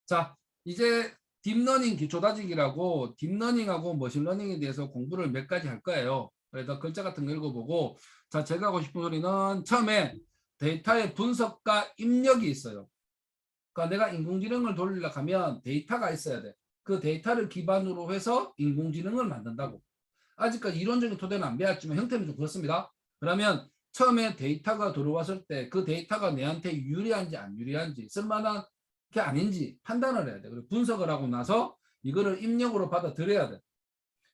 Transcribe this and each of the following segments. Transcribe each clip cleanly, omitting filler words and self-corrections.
자, 이제 딥러닝 기초다지기라고 딥러닝하고 머신러닝에 대해서 공부를 몇 가지 할 거예요. 그래서 글자 같은 거 읽어보고, 자, 제가 하고 싶은 소리는 처음에 데이터의 분석과 입력이 있어요. 그러니까 내가 인공지능을 돌리려고 하면 데이터가 있어야 돼. 그 데이터를 기반으로 해서 인공지능을 만든다고. 아직까지 이론적인 토대는 안 배웠지만 형태는 좀 그렇습니다. 그러면 처음에 데이터가 들어왔을 때 그 데이터가 내한테 유리한지 안 유리한지 쓸만한 게 아닌지 판단을 해야 돼. 그리고 분석을 하고 나서 이거를 입력으로 받아들여야 돼.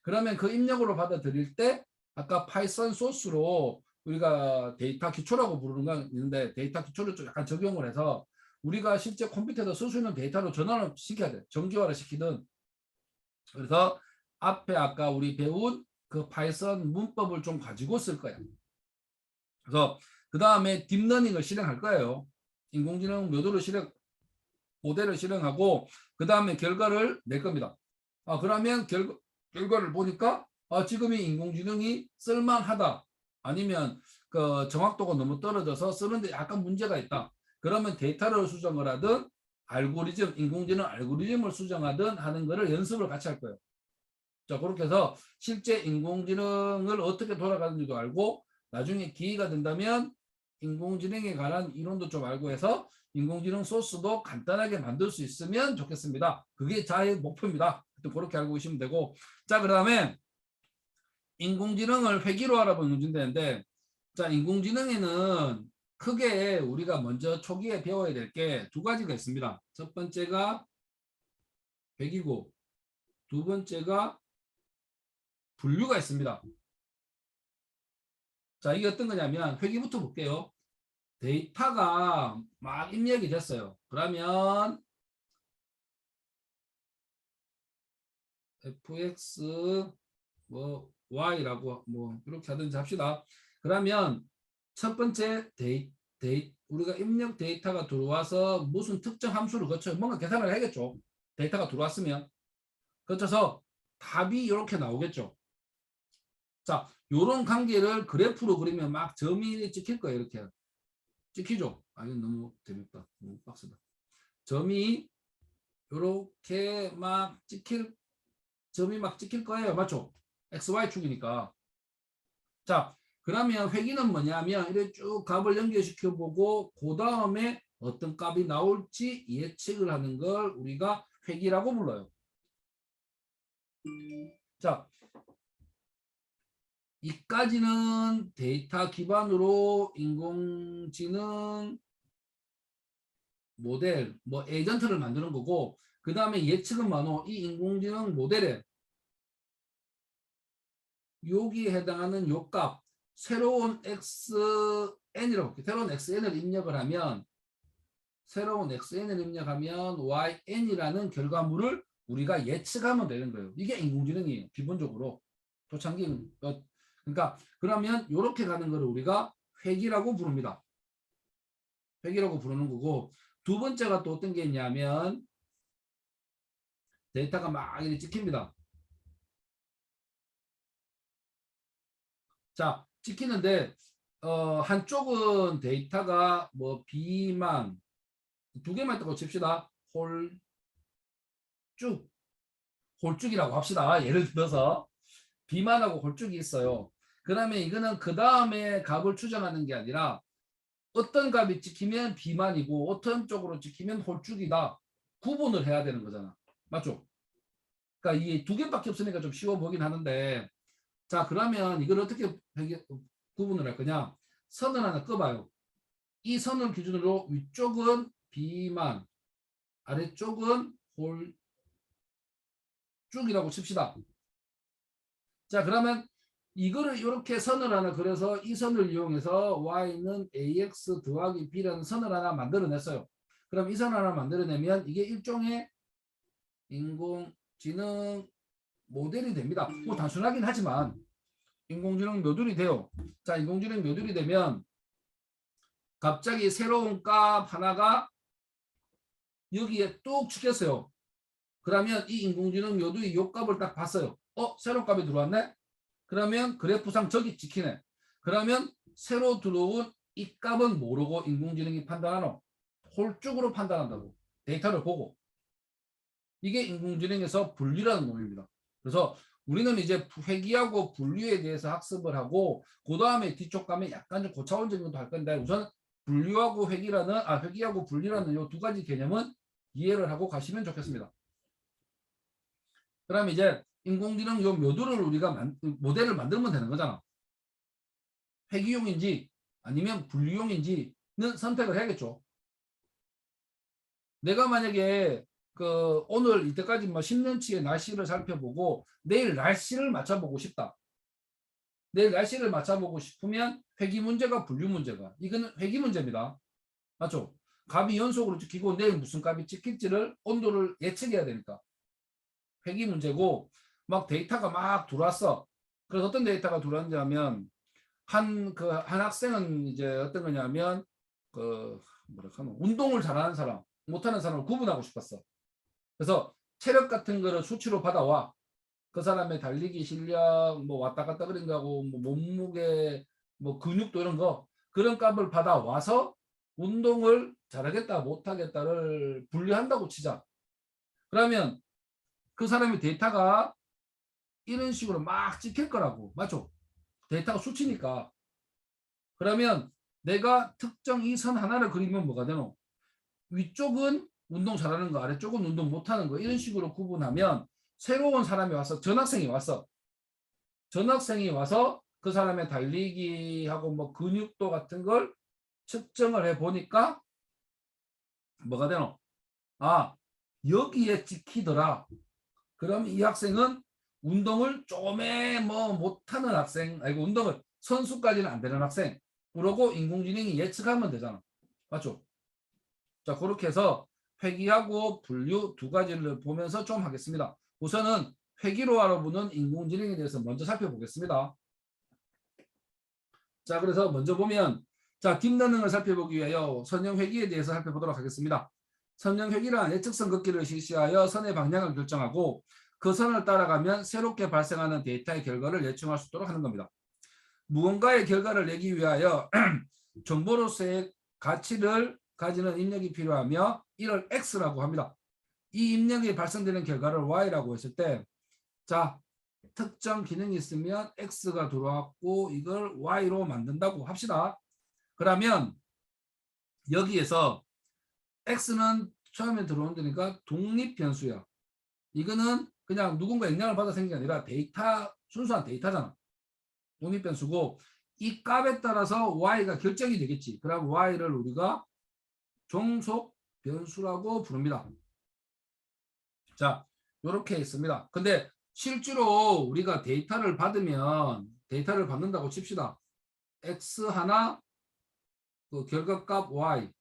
그러면 그 입력으로 받아들일 때 아까 파이썬 소스로 우리가 데이터 기초라고 부르는 건 있는데 데이터 기초를 좀 약간 적용을 해서 우리가 실제 컴퓨터에서 쓸 수 있는 데이터로 전환을 시켜야 돼. 정기화를 시키든. 그래서 앞에 아까 우리 배운 그 파이썬 문법을 좀 가지고 쓸 거야. 그래서 그 다음에 딥러닝을 실행할 거예요. 인공지능 모델을 실행하고 그 다음에 결과를 낼 겁니다. 그러면 결과를 보니까 지금 이 인공지능이 쓸만하다. 아니면 그 정확도가 너무 떨어져서 쓰는데 약간 문제가 있다. 그러면 데이터를 수정을 하든 인공지능 알고리즘을 수정하든 하는 거를 연습을 같이 할 거예요. 자, 그렇게 해서 실제 인공지능을 어떻게 돌아가는지도 알고 나중에 기회가 된다면 인공지능에 관한 이론도 좀 알고 해서 인공지능 소스도 간단하게 만들 수 있으면 좋겠습니다. 그게 저의 목표입니다. 그렇게 알고 계시면 되고. 자, 그 다음에 인공지능을 회기로 알아보는 문제인데, 자, 인공지능에는 크게 우리가 먼저 초기에 배워야 될 게 두 가지가 있습니다. 첫 번째가 회기고, 두 번째가 분류가 있습니다. 자, 이게 어떤 거냐면 회기부터 볼게요. 데이터가 막 입력이 됐어요. 그러면 fx 뭐 y라고 뭐 이렇게 하든지 합시다. 그러면 첫 번째 우리가 입력 데이터가 들어와서 무슨 특정 함수를 거쳐 뭔가 계산을 해야겠죠. 데이터가 들어왔으면 거쳐서 답이 이렇게 나오겠죠. 자, 요런 관계를 그래프로 그리면 막 점이 찍힐 거예요. 이렇게 찍히죠. 이건 너무 재밌다. 너무 빡세다. 점이 이렇게 점이 막 찍힐 거예요. 맞죠? XY축이니까. 자, 그러면 회기는 뭐냐면 이렇게 쭉 값을 연결시켜 보고 그 다음에 어떤 값이 나올지 예측을 하는 걸 우리가 회기라고 불러요. 자, 이까지는 데이터 기반으로 인공지능 모델, 뭐 에이전트를 만드는 거고, 그 다음에 예측은 뭐노? 이 인공지능 모델에 여기에 해당하는 요 값, 새로운 xn이라고 볼게요. 새로운 xn을 입력하면 yn이라는 결과물을 우리가 예측하면 되는 거예요. 이게 인공지능이에요. 기본적으로. 초창기. 그러니까 그러면 이렇게 가는 거를 우리가 회기라고 부릅니다. 회기라고 부르는 거고, 두 번째가 또 어떤 게 있냐면 데이터가 막 이렇게 찍힙니다. 자, 찍히는데 한쪽은 데이터가 뭐 비만 두 개만 있다고 칩시다. 홀쭉이라고 합시다. 예를 들어서 비만하고 홀쭉이 있어요. 그러면 이거는 그 다음에 값을 추정하는 게 아니라 어떤 값이 찍히면 비만이고 어떤 쪽으로 찍히면 홀쭉이다. 구분을 해야 되는 거잖아. 맞죠? 그러니까 이게 두 개밖에 없으니까 좀 쉬워 보긴 하는데, 자, 그러면 이걸 어떻게 구분을 할 거냐? 선을 하나 꺼봐요. 이 선을 기준으로 위쪽은 비만, 아래쪽은 홀쭉이라고 칩시다. 자, 그러면 이거를 이렇게 선을 하나 그려서 이 선을 이용해서 y는 ax 더하기 b라는 선을 하나 만들어냈어요. 그럼 이 선 하나 만들어내면 이게 일종의 인공지능 모델이 됩니다. 뭐 단순하긴 하지만 인공지능 모듈이 돼요. 자, 인공지능 모듈이 되면 갑자기 새로운 값 하나가 여기에 뚝 찍혔어요. 그러면 이 인공지능 모듈이 요 값을 딱 봤어요. 새로운 값이 들어왔네? 그러면 그래프상 저기 찍히네. 그러면 새로 들어온 이 값은 모르고 인공지능이 판단하노? 홀쭉으로 판단한다고. 데이터를 보고. 이게 인공지능에서 분류라는 놈입니다. 그래서 우리는 이제 회귀하고 분류에 대해서 학습을 하고 그 다음에 뒤쪽 가면 약간 좀 고차원적인 것도 할 건데 우선 분류하고 회귀하고 분류라는 이 두 가지 개념은 이해를 하고 가시면 좋겠습니다. 그럼 이제 인공지능 요 모듈을 우리가 모델을 만들면 되는 거잖아. 회귀용인지 아니면 분류용인지는 선택을 해야겠죠. 내가 만약에 오늘 이때까지 뭐 10년치의 날씨를 살펴보고 내일 날씨를 맞춰보고 싶다. 내일 날씨를 맞춰보고 싶으면 회귀 문제가 분류 문제가 이거는 회귀 문제입니다. 맞죠? 값이 연속으로 찍히고 내일 무슨 값이 찍힐지를 온도를 예측해야 되니까 회귀 문제고 막 데이터가 막 들어왔어. 그래서 어떤 데이터가 들어왔는지 하면 한 학생은 이제 어떤 거냐면 운동을 잘하는 사람 못하는 사람을 구분하고 싶었어. 그래서 체력 같은 거를 수치로 받아와. 그 사람의 달리기 실력, 뭐 왔다 갔다 그런 거하고, 뭐 몸무게, 뭐 근육도 이런 거, 그런 값을 받아와서 운동을 잘하겠다, 못하겠다를 분류한다고 치자. 그러면 그 사람의 데이터가 이런 식으로 막 찍힐 거라고. 맞죠? 데이터가 수치니까. 그러면 내가 특정 이 선 하나를 그리면 뭐가 되노? 위쪽은 운동 잘하는 거, 아래쪽은 운동 못하는 거 이런 식으로 구분하면 새로운 사람이 와서 전학생이 와서 그 사람의 달리기하고 뭐 근육도 같은 걸 측정을 해 보니까 뭐가 되노? 아, 여기에 찍히더라. 그럼 이 학생은 운동을 좀에 뭐 못하는 학생, 아니고 운동을 선수까지는 안 되는 학생. 그러고 인공지능이 예측하면 되잖아. 맞죠? 자, 그렇게 해서 회귀하고 분류 두 가지를 보면서 좀 하겠습니다. 우선은 회귀로 알아보는 인공지능에 대해서 먼저 살펴보겠습니다. 자, 그래서 먼저 보면 자, 딥러닝을 살펴보기 위하여 선형회귀에 대해서 살펴보도록 하겠습니다. 선형회귀란 예측선 긋기를 실시하여 선의 방향을 결정하고 그 선을 따라가면 새롭게 발생하는 데이터의 결과를 예측할 수 있도록 하는 겁니다. 무언가의 결과를 내기 위하여 정보로서의 가치를 가지는 입력이 필요하며 이를 X라고 합니다. 이 입력이 발생되는 결과를 Y라고 했을 때 자, 특정 기능이 있으면 X가 들어왔고 이걸 Y로 만든다고 합시다. 그러면 여기에서 X는 처음에 들어온다니까 독립변수야. 이거는 그냥 누군가 영향을 받아 생긴 게 아니라 데이터, 순수한 데이터잖아. 독립변수고 이 값에 따라서 Y가 결정이 되겠지. 그럼 Y를 우리가 종속 변수라고 부릅니다. 자, 이렇게 있습니다. 근데 실제로 우리가 데이터를 받는다고 칩시다. X 하나, 그 결과값 Y.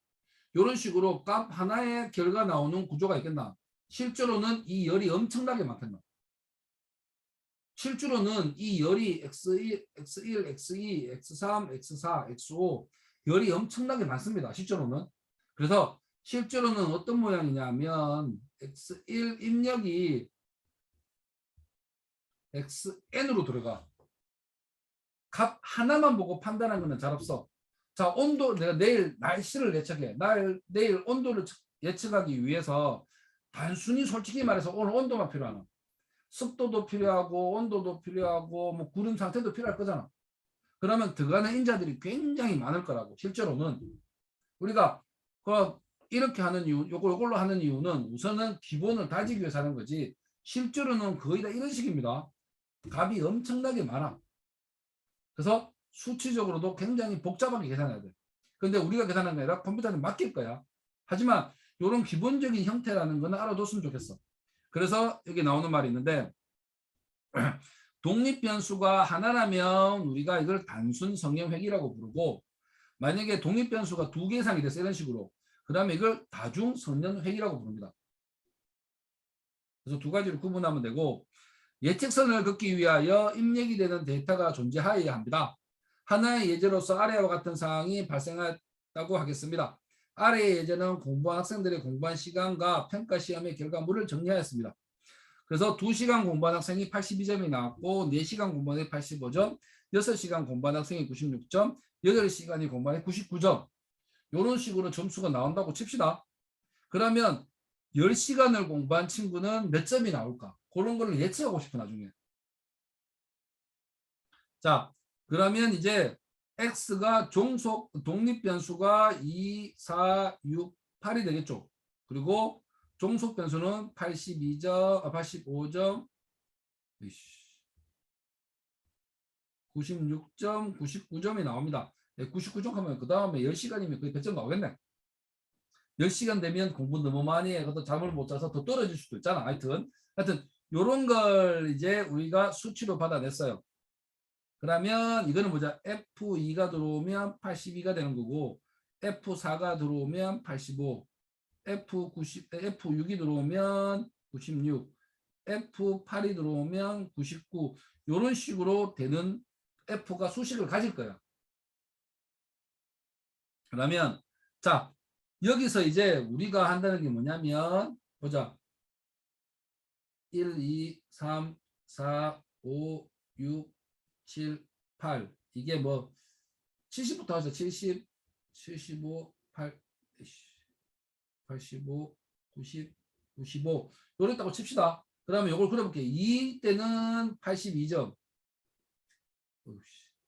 이런 식으로 값 하나의 결과 나오는 구조가 있겠나? 실제로는 이 열이 엄청나게 많겠나? 실제로는 이 열이 X1, X1, X2, X3, X4, X5 열이 엄청나게 많습니다. 실제로는. 그래서 실제로는 어떤 모양이냐면 X1 입력이 XN으로 들어가. 값 하나만 보고 판단하는 것은 잘 없어. 자, 온도 내가 내일 날씨를 예측해. 내일 온도를 예측하기 위해서 단순히 솔직히 말해서 오늘 온도만 필요하나. 습도도 필요하고 온도도 필요하고 뭐 구름 상태도 필요할 거잖아. 그러면 들어가는 인자들이 굉장히 많을 거라고. 실제로는 우리가 이렇게 하는 이유, 요걸로 하는 이유는 우선은 기본을 다지기 위해서 하는 거지. 실제로는 거의 다 이런 식입니다. 값이 엄청나게 많아. 그래서 수치적으로도 굉장히 복잡하게 계산해야 돼. 근데 우리가 계산하는 게 아니라 컴퓨터는 맡길 거야. 하지만 이런 기본적인 형태라는 거는 알아뒀으면 좋겠어. 그래서 여기 나오는 말이 있는데 독립변수가 하나라면 우리가 이걸 단순 성형회귀라고 부르고 만약에 독립변수가 2개 이상이 돼서 이런 식으로 그 다음에 이걸 다중 성형회귀라고 부릅니다. 그래서 두 가지를 구분하면 되고 예측선을 긋기 위하여 입력이 되는 데이터가 존재하여야 합니다. 하나의 예제로서 아래와 같은 사항이 발생했다고 하겠습니다. 아래의 예제는 공부한 학생들의 공부한 시간과 평가 시험의 결과물을 정리하였습니다. 그래서 2시간 공부한 학생이 82점이 나왔고 4시간 공부한 학생이 85점, 6시간 공부한 학생이 96점, 8시간이 공부한 학생이 99점 이런 식으로 점수가 나온다고 칩시다. 그러면 10시간을 공부한 친구는 몇 점이 나올까? 그런 걸 예측하고 싶어 나중에. 자, 그러면 이제 x가 종속 독립 변수가 2, 4, 6, 8이 되겠죠. 그리고 종속 변수는 82점, 85점, 96점, 99점이 나옵니다. 99점 하면 그 다음에 10시간이면 거의 100점 나오겠네. 10시간 되면 공부 너무 많이 해. 그것도 잠을 못 자서 더 떨어질 수도 있잖아. 하여튼 요런 걸 이제 우리가 수치로 받아냈어요. 그러면 이거는 뭐죠? F2가 들어오면 82가 되는 거고 F4가 들어오면 85, F6이 들어오면 96, F8이 들어오면 99 이런 식으로 되는 F가 수식을 가질 거야. 그러면 자 여기서 이제 우리가 한다는 게 뭐냐면 보자. 1, 2, 3, 4, 5, 6, 7, 8 이게 뭐 70부터 하죠. 70, 75, 8, 85, 90, 95 요랬다고 칩시다. 그러면 이걸 그려볼게요. 2일 때는 82점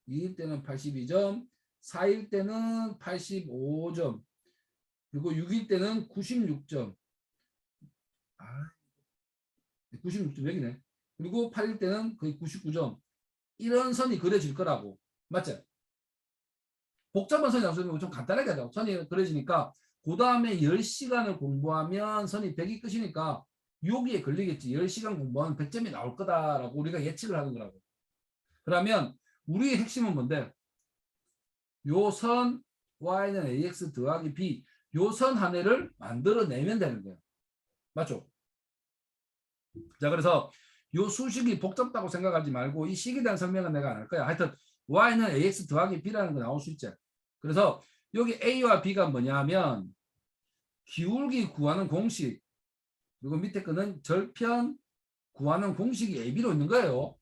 2일 때는 82점 4일 때는 85점 그리고 6일 때는 96점 96점 여기네. 그리고 8일 때는 거의 99점 이런 선이 그려질 거라고. 맞죠? 복잡한 선이 없으면 좀 간단하게 하죠. 선이 그려지니까 그 다음에 10시간을 공부하면 선이 100이 끝이니까 여기에 걸리겠지. 10시간 공부하면 100점이 나올 거다라고 우리가 예측을 하는 거라고. 그러면 우리의 핵심은 뭔데? 요 선 y는 ax 더하기 b 요 선 하나를 만들어내면 되는 거예요. 맞죠? 자 그래서 요 수식이 복잡다고 생각하지 말고 이 식에 대한 설명은 내가 안 할 거야. 하여튼 y는 ax 더하기 b라는 거 나올 수 있지. 그래서 여기 a와 b가 뭐냐 하면 기울기 구하는 공식 그리고 밑에 거는 절편 구하는 공식이 AB로 있는 거예요.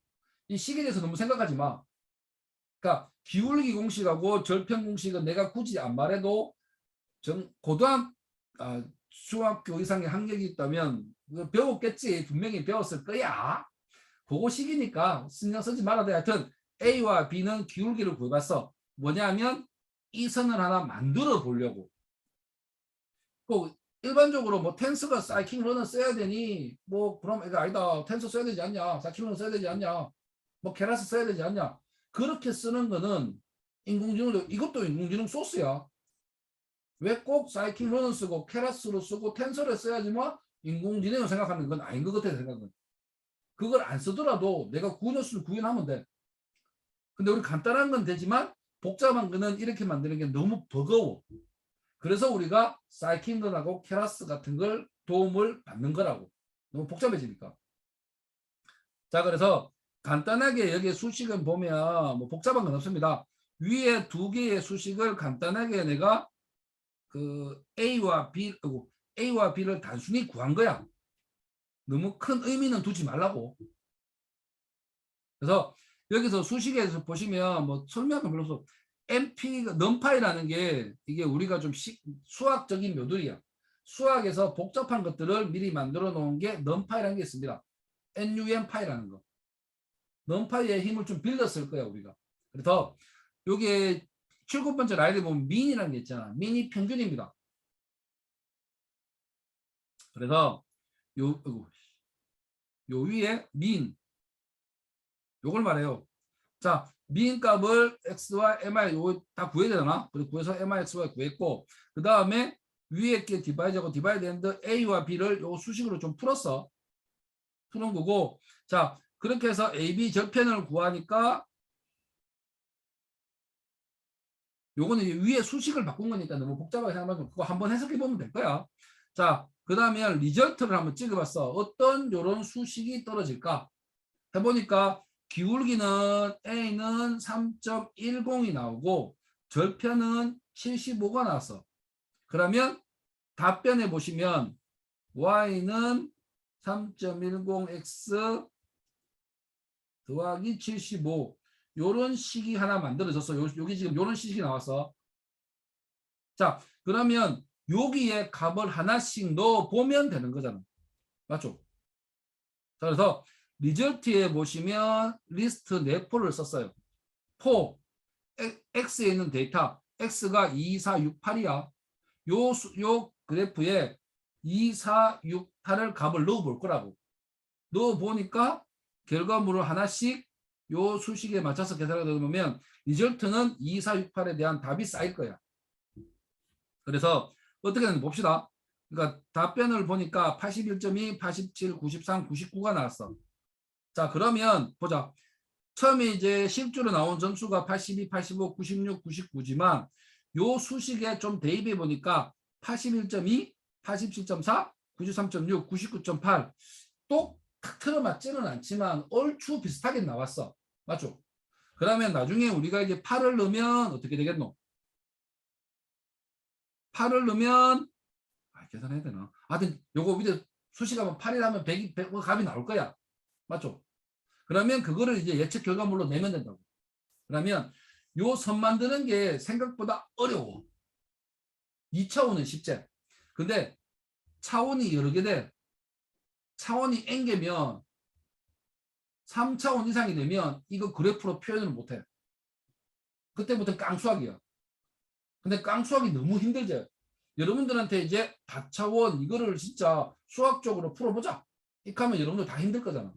이 식에 대해서 너무 생각하지 마. 그러니까 기울기 공식하고 절편 공식은 내가 굳이 안 말해도 중학교 이상의 학력이 있다면 배웠겠지. 분명히 배웠을 거야. 그거 식이니까 신경 쓰지 말아도 돼. 하여튼 A와 B는 기울기를 구해봤어. 뭐냐면 이 선을 하나 만들어 보려고. 꼭 일반적으로 뭐 텐스가 사이킹런을 써야 되니 뭐 그럼 이거 아니다. 텐스 써야 되지 않냐. 사이킹런 써야 되지 않냐. 뭐 케라스 써야 되지 않냐. 그렇게 쓰는 거는 인공지능 이것도 인공지능 소스야. 왜 꼭 사이킹런을 쓰고 케라스로 쓰고 텐서를 써야지만 인공지능을 생각하는 건 아닌 것 같아 생각은. 그걸 안 쓰더라도 내가 구현수를 구현하면 돼. 근데 우리 간단한 건 되지만 복잡한 거는 이렇게 만드는 게 너무 버거워. 그래서 우리가 사이킨런하고 케라스 같은 걸 도움을 받는 거라고. 너무 복잡해지니까. 자 그래서 간단하게 여기 수식은 보면 뭐 복잡한 건 없습니다. 위에 두 개의 수식을 간단하게 내가 그 A와 B를 단순히 구한 거야. 너무 큰 의미는 두지 말라고. 그래서 여기서 수식에서 보시면 뭐 설명은 별로 없어. 넘파이라는 게 이게 우리가 좀 수학적인 묘들이야. 수학에서 복잡한 것들을 미리 만들어 놓은 게 넘파이라는 게 있습니다. NUM파이라는 거. 넘파이의 힘을 좀 빌렸을 거야 우리가. 그래서 여기에 7번째 라인에 보면 민이라는 게 있잖아. 민이 평균입니다. 그래서 요 위에 민 요걸 말해요. 자, 민 값을 x와 mi 요거 다 구해야 되나? 그래서 구해서 mi, xy 구했고 그 다음에 위에 게 디바이드하고 디바이드 했는데 a와 b를 요 수식으로 좀 풀었어. 푸는 거고 자 그렇게 해서 ab 절편을 구하니까 요거는 이제 위에 수식을 바꾼 거니까 너무 복잡하게 생각하면 그거 한번 해석해 보면 될 거야. 자, 그 다음에 리절트를 한번 찍어봤어. 어떤 요런 수식이 떨어질까? 해보니까 기울기는 A는 3.10이 나오고 절편은 75가 나왔어. 그러면 답변에 보시면 Y는 3.10X 더하기 75 요런 식이 하나 만들어졌어. 여기 지금 요런 식이 나왔어. 자, 그러면 여기에 값을 하나씩 넣어 보면 되는 거잖아. 맞죠? 자, 그래서 리절트에 보시면 리스트 네포를 썼어요. 포 X에 있는 데이터 X가 2, 4, 6, 8이야. 요 그래프에 2, 4, 6, 8을 값을 넣어 볼 거라고. 넣어 보니까 결과물을 하나씩 요 수식에 맞춰서 계산을 넣으면 리절트는 2, 4, 6, 8에 대한 답이 쌓일 거야. 그래서 어떻게 되는지 봅시다. 그러니까 답변을 보니까 81.2, 87, 93, 99가 나왔어. 자, 그러면 보자. 처음에 이제 실주로 나온 점수가 82, 85, 96, 99지만 요 수식에 좀 대입해 보니까 81.2, 87.4, 93.6, 99.8 똑딱 틀어맞지는 않지만 얼추 비슷하게 나왔어. 맞죠? 그러면 나중에 우리가 이제 8을 넣으면 어떻게 되겠노? 8을 넣으면 계산해야 되나? 하여튼 요거 밑에 수식하면 8이라면 100이 100 값이 나올 거야. 맞죠? 그러면 그거를 이제 예측 결과물로 내면 된다고. 그러면 요 선 만드는 게 생각보다 어려워. 2차원은 쉽지. 근데 차원이 여러 개 돼. 차원이 n개면 3차원 이상이 되면 이거 그래프로 표현을 못해. 그때부터 깡수학이야. 근데 깡수학이 너무 힘들죠. 여러분들한테 이제 다차원 이거를 진짜 수학적으로 풀어보자. 이렇게 하면 여러분들 다 힘들 거잖아.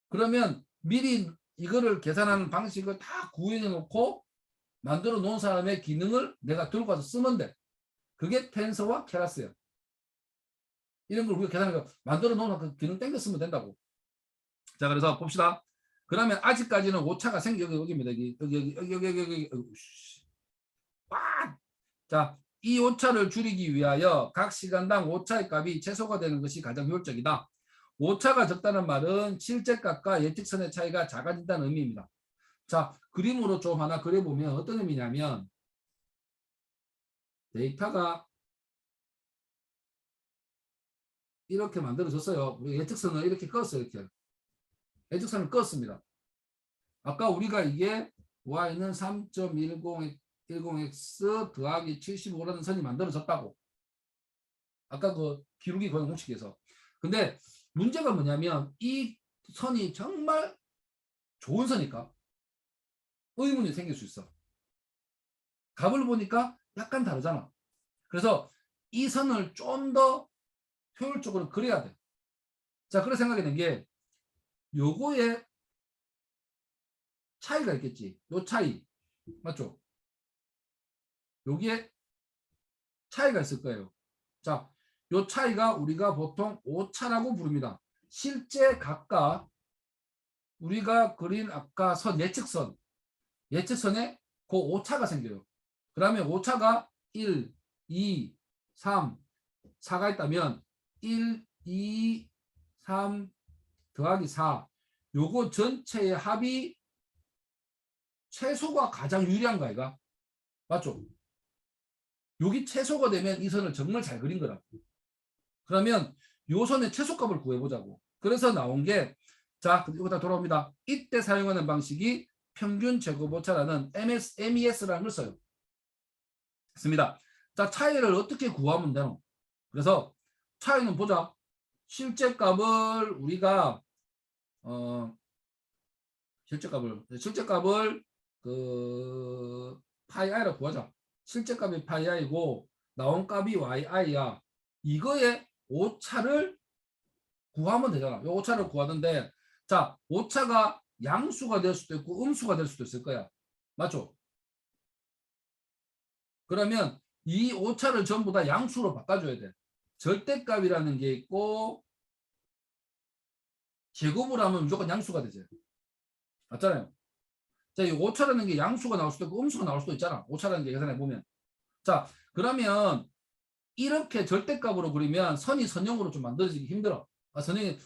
그러면 미리 이거를 계산하는 방식을 다 구현해 놓고 만들어 놓은 사람의 기능을 내가 들고 가서 쓰면 돼. 그게 텐서와 케라스야. 이런 걸 우리가 계산해서 만들어 놓은 그 기능 땡겨 쓰면 된다고. 자, 그래서 봅시다. 그러면 아직까지는 오차가 여기입니다. 여기. 와! 자, 이 오차를 줄이기 위하여 각 시간당 오차의 값이 최소가 되는 것이 가장 효율적이다. 오차가 적다는 말은 실제값과 예측선의 차이가 작아진다는 의미입니다. 자, 그림으로 좀 하나 그려보면 어떤 의미냐면 데이터가 이렇게 만들어졌어요. 우리 예측선을 이렇게 껐어요. 이렇게. 예측선을 껐습니다. 아까 우리가 이게 y는 3.10x 더하기 75라는 선이 만들어졌다고. 아까 그 기울기 고형 공식에서. 근데 문제가 뭐냐면 이 선이 정말 좋은 선일까? 의문이 생길 수 있어. 값을 보니까 약간 다르잖아. 그래서 이 선을 좀 더 효율적으로 그려야 돼. 자, 그런 생각이 든 게 요거에 차이가 있겠지. 요 차이. 맞죠? 여기에 차이가 있을 거예요. 자, 요 차이가 우리가 보통 오차라고 부릅니다. 실제 각각 우리가 그린 아까 선 예측선에 그 오차가 생겨요. 그러면 오차가 1, 2, 3, 4가 있다면 1, 2, 3 더하기 4 요거 전체의 합이 최소가 가장 유리한 거 아이가? 맞죠? 여기 최소가 되면 이 선을 정말 잘 그린 거라고. 그러면 요 선의 최소값을 구해보자고. 그래서 나온 게 자, 이거 다 돌아옵니다. 이때 사용하는 방식이 평균 제곱 오차라는 MES라는 걸 써요. 됐습니다. 자, 차이를 어떻게 구하면 되노? 그래서 차이는 보자. 실제 값을 우리가 실제 값을 그 파이 i라고 구하자. 실제 값이 파이 i고 나온 값이 yi,야. 이거의 오차를 구하면 되잖아. 이 오차를 구하는데 자, 오차가 양수가 될 수도 있고 음수가 될 수도 있을 거야. 맞죠? 그러면 이 오차를 전부 다 양수로 바꿔줘야 돼. 절대값이라는 게 있고 제곱을 하면 무조건 양수가 되죠. 맞잖아요. 자, 이 오차라는 게 양수가 나올 수도 있고 음수가 나올 수도 있잖아. 오차라는 게 계산해 보면. 자, 그러면 이렇게 절대값으로 그리면 선이 선형으로 좀 만들어지기 힘들어. 선형이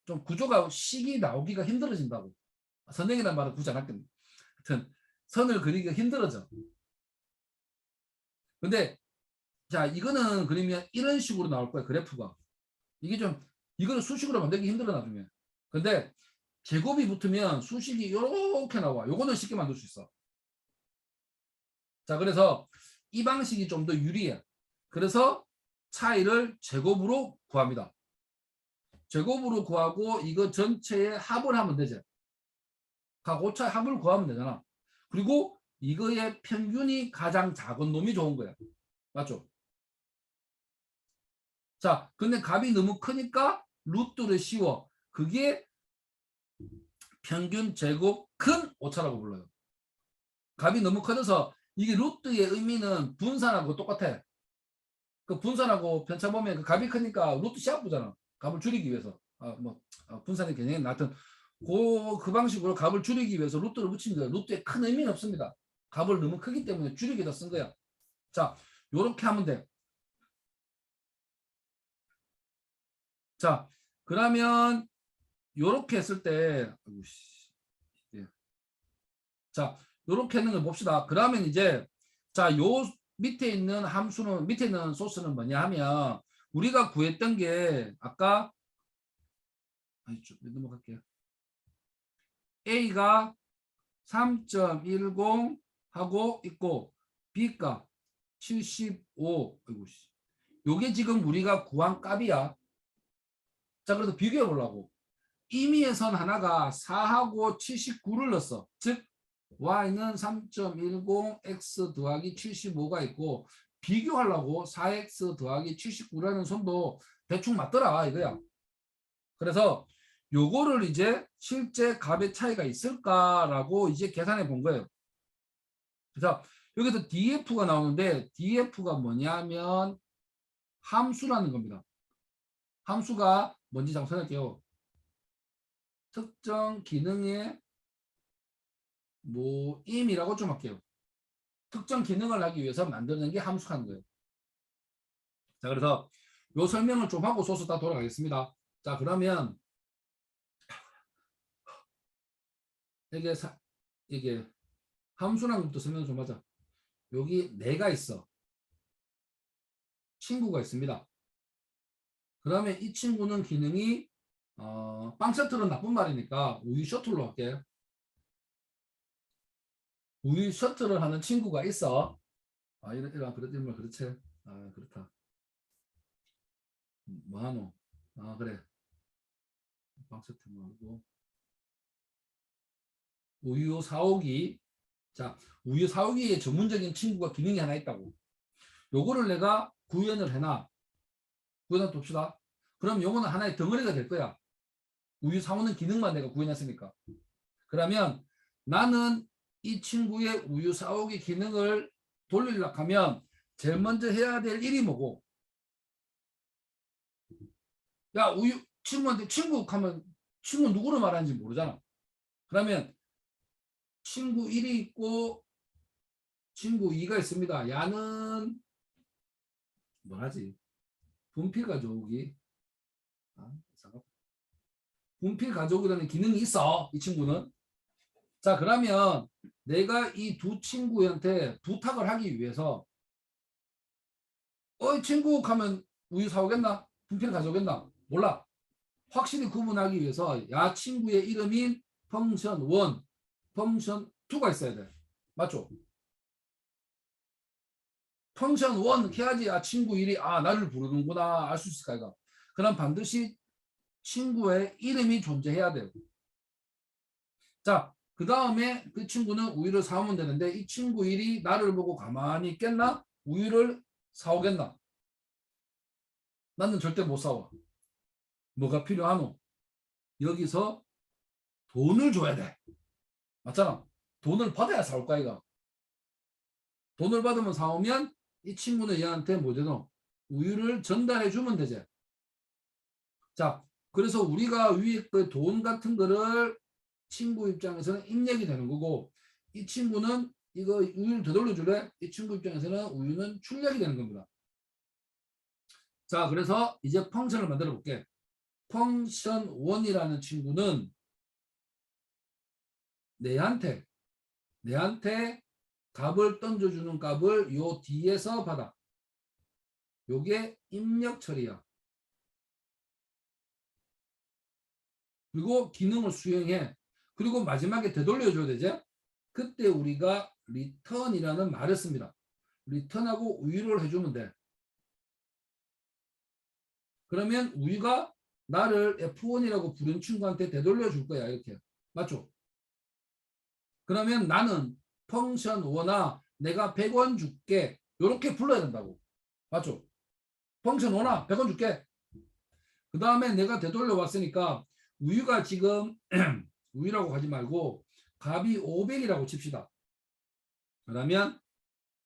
좀 구조가 식이 나오기가 힘들어진다고. 선형이라는 말은 굳이 안 할겠네. 하여튼 선을 그리기가 힘들어져. 근데 자, 이거는 그리면 이런 식으로 나올 거야. 그래프가. 이게 좀 이거는 수식으로 만들기 힘들어 나중에. 근데 제곱이 붙으면 수식이 이렇게 나와. 요거는 쉽게 만들 수 있어. 자, 그래서 이 방식이 좀 더 유리해. 그래서 차이를 제곱으로 구합니다. 제곱으로 구하고 이거 전체의 합을 하면 되죠. 고차 합을 구하면 되잖아. 그리고 이거의 평균이 가장 작은 놈이 좋은 거야. 맞죠? 자, 근데 값이 너무 크니까 루트를 씌워. 그게 평균 제곱 큰 오차라고 불러요. 값이 너무 커져서 이게 루트의 의미는 분산하고 똑같아. 그 분산하고 편차 보면 그 값이 크니까 루트 시합부잖아. 값을 줄이기 위해서. 분산의 개념이 하여튼 그 방식으로 값을 줄이기 위해서 루트를 붙인 거야. 루트에 큰 의미는 없습니다. 값을 너무 크기 때문에 줄이기다 쓴 거야. 자, 요렇게 하면 돼. 자, 그러면 요렇게 했을 때 자, 요렇게 하는 걸 봅시다. 그러면 이제 자, 요 밑에 있는 함수는 밑에 있는 소스는 뭐냐 하면 우리가 구했던 게 아까 넘어갈게요. A가 3.10 하고 있고 B가 75. 요게 지금 우리가 구한 값이야. 자, 그래서 비교해 보려고. 임의의 선 하나가 4하고 79를 넣었어. 즉 y는 3.10 x 더하기 75가 있고 비교하려고 4x 더하기 79라는 선도 대충 맞더라 이거야. 그래서 요거를 이제 실제 값의 차이가 있을까라고 이제 계산해 본 거예요. 그래서 여기서 df가 나오는데 df가 뭐냐면 함수라는 겁니다. 함수가 뭔지 잠깐 설명할게요. 특정 기능의 모임이라고 좀 할게요. 특정 기능을 하기 위해서 만드는 게 함수하는 거예요. 자, 그래서 요 설명을 좀 하고 소스 다 돌아가겠습니다. 자, 그러면 이게 함수라는 것도 설명 좀 하자. 여기 내가 있어. 친구가 있습니다. 그러면 이 친구는 기능이 빵 셔틀은 나쁜 말이니까 우유 셔틀로 할게. 우유 셔틀을 하는 친구가 있어. 이런 그렇지. 그렇다. 뭐하노? 그래. 빵 셔틀 말고 우유 사오기. 자, 우유 사오기의 전문적인 친구가 기능이 하나 있다고. 요거를 내가 구현을 해놔. 구현해 둡시다. 그럼 요거는 하나의 덩어리가 될 거야. 우유 사오는 기능만 내가 구현했으니까. 그러면 나는 이 친구의 우유 사오기 기능을 돌리려고 하면 제일 먼저 해야 될 일이 뭐고? 야, 우유 친구한테 친구 하면 친구 누구로 말하는지 모르잖아. 그러면 친구 1이 있고 친구 2가 있습니다. 야는 뭐하지? 분필 가져오기. 분필 가져오기라는 기능이 있어. 이 친구는. 자, 그러면 내가 이 두 친구한테 부탁을 하기 위해서 이 친구 가면 우유 사오겠나? 분필 가져오겠나? 몰라. 확실히 구분하기 위해서 야 친구의 이름인 펑션 1, 펑션 2가 있어야 돼. 맞죠? 펑션 1 해야지 친구 1이 나를 부르는구나 알 수 있을 까이가. 그럼 반드시 친구의 이름이 존재해야 돼요. 자, 그 다음에 그 친구는 우유를 사오면 되는데 이 친구 1이 나를 보고 가만히 있겠나? 우유를 사오겠나? 나는 절대 못 사와. 뭐가 필요하노? 여기서 돈을 줘야 돼. 맞잖아. 돈을 받아야 사올 까이가. 돈을 받으면 사오면 이 친구는 얘한테 뭐 되노? 우유를 전달해 주면 되지. 자, 그래서 우리가 위에 그 돈 같은 거를 친구 입장에서는 입력이 되는 거고 이 친구는 이거 우유를 되돌려 줄래? 이 친구 입장에서는 우유는 출력이 되는 겁니다. 자, 그래서 이제 펑션을 만들어 볼게. 펑션 1이라는 친구는 내한테 값을 던져주는 값을 요 뒤에서 받아. 요게 입력 처리야. 그리고 기능을 수행해. 그리고 마지막에 되돌려줘야 되죠. 그때 우리가 return이라는 말을 씁니다. return하고 우유를 해주면 돼. 그러면 우리가 나를 F1이라고 부른 친구한테 되돌려 줄 거야. 이렇게. 맞죠? 그러면 나는 펑션 5나 내가 100원 줄게. 이렇게 불러야 된다고. 맞죠? 펑션 5나 100원 줄게. 그 다음에 내가 되돌려 왔으니까 우유가 지금 우유라고 하지 말고 값이 500이라고 칩시다. 그러면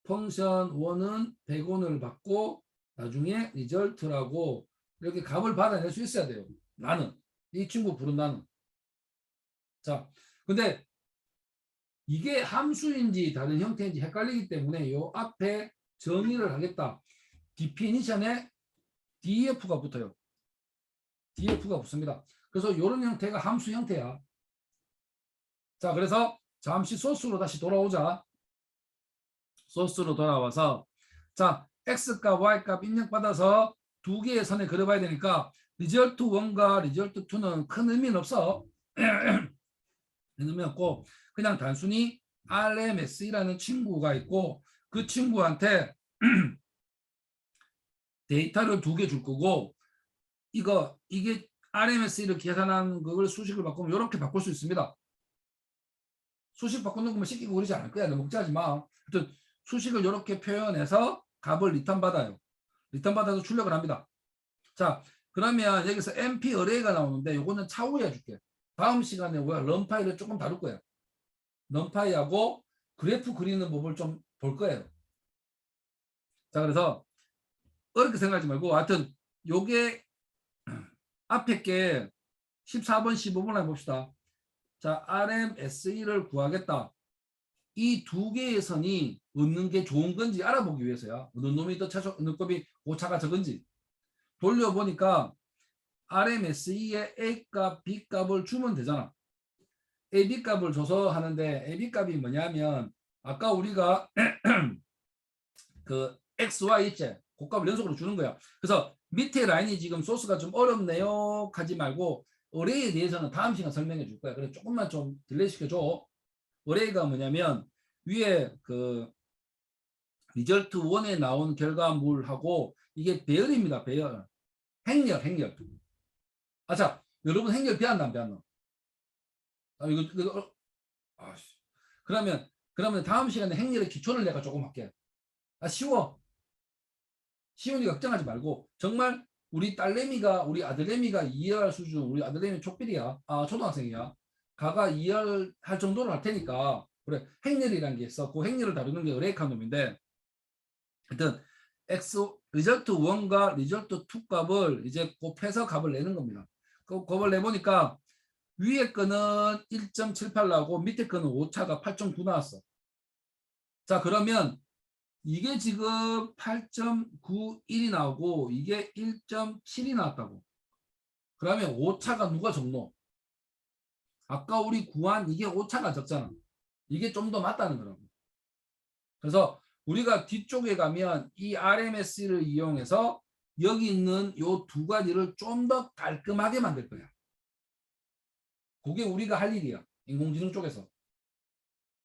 펑션 1은 100원을 받고 나중에 리절트라고 이렇게 값을 받아낼 수 있어야 돼요. 나는. 이 친구 부른 나는. 자, 근데 이게 함수인지 다른 형태인지 헷갈리기 때문에 요 앞에 정의를 하겠다. 디피니션에 DF가 붙어요. DF가 붙습니다. 그래서 이런 형태가 함수 형태야. 자, 그래서 잠시 소스로 다시 돌아오자. 소스로 돌아와서 자, X값, Y값 입력받아서 두 개의 선에 그려봐야 되니까 리절트 1과 리절트 2는 큰 의미는 없어. 의미 없고 그냥 단순히 RMS이라는 친구가 있고 그 친구한테 데이터를 두 개 줄 거고 이게 RMS를 계산한 그걸 수식을 바꾸면 이렇게 바꿀 수 있습니다. 수식 바꾸는 거면 시키고 그러지 않을 거야. 너무 걱정하지 마. 하여튼 수식을 이렇게 표현해서 값을 리턴 받아요. 리턴 받아서 출력을 합니다. 자, 그러면 여기서 MP 어레이가 나오는데 요거는 차후에 해줄게. 다음 시간에 우리가 럼파이를 조금 다룰 거예요. 럼파이하고 그래프 그리는 법을 좀 볼 거예요. 자, 그래서 어렵게 생각하지 말고 하여튼 요게 앞에 게 14번, 15번 한번 봅시다. 자, RMSE를 구하겠다. 이 두 개의 선이 얻는 게 좋은 건지 알아보기 위해서야. 어느 놈이 더 차죠? 어느 값이 오차가 적은지. 돌려보니까 RMSE의 A값, B값을 주면 되잖아. A, B값을 줘서 하는데 A, B값이 뭐냐면 아까 우리가 그 X, Y 있지? 그 값을 연속으로 주는 거야. 그래서 밑에 라인이 지금 소스가 좀 어렵네요 하지 말고 어레이에 대해서는 다음 시간 설명해 줄 거야. 그래서 조금만 좀 딜레이 시켜줘. 어레이가 뭐냐면 위에 그 리절트 1에 나온 결과물하고 이게 배열입니다. 배열. 행렬. 아, 자, 여러분 행렬 배웠나 안 배웠나? 아, 이거 그러면 다음 시간에 행렬의 기초를 내가 조금 할게. 아, 쉬우니까 걱정하지 말고 정말 우리 딸내미가 우리 아들내미가 이해할 수준, 우리 아들내미 촉필이야. 아, 초등학생이야. 가가 이해할 정도로 할 테니까 그래. 행렬이라는 게 있어. 그 행렬을 다루는 게 의뢰익한 놈인데 하여튼 X 리절트 1과 리절트 2 값을 이제 곱해서 값을 내는 겁니다. 그 곱을 내보니까 위에 거는 1.78 나오고 밑에 거는 오차가 8.9 나왔어. 자, 그러면 이게 지금 8.91이 나오고 이게 1.7이 나왔다고. 그러면 오차가 누가 적노? 아까 우리 구한 이게 오차가 적잖아. 이게 좀 더 맞다는 거라고. 그래서 우리가 뒤쪽에 가면 이 RMS를 이용해서 여기 있는 요 두 가지를 좀 더 깔끔하게 만들 거야. 그게 우리가 할 일이야. 인공지능 쪽에서.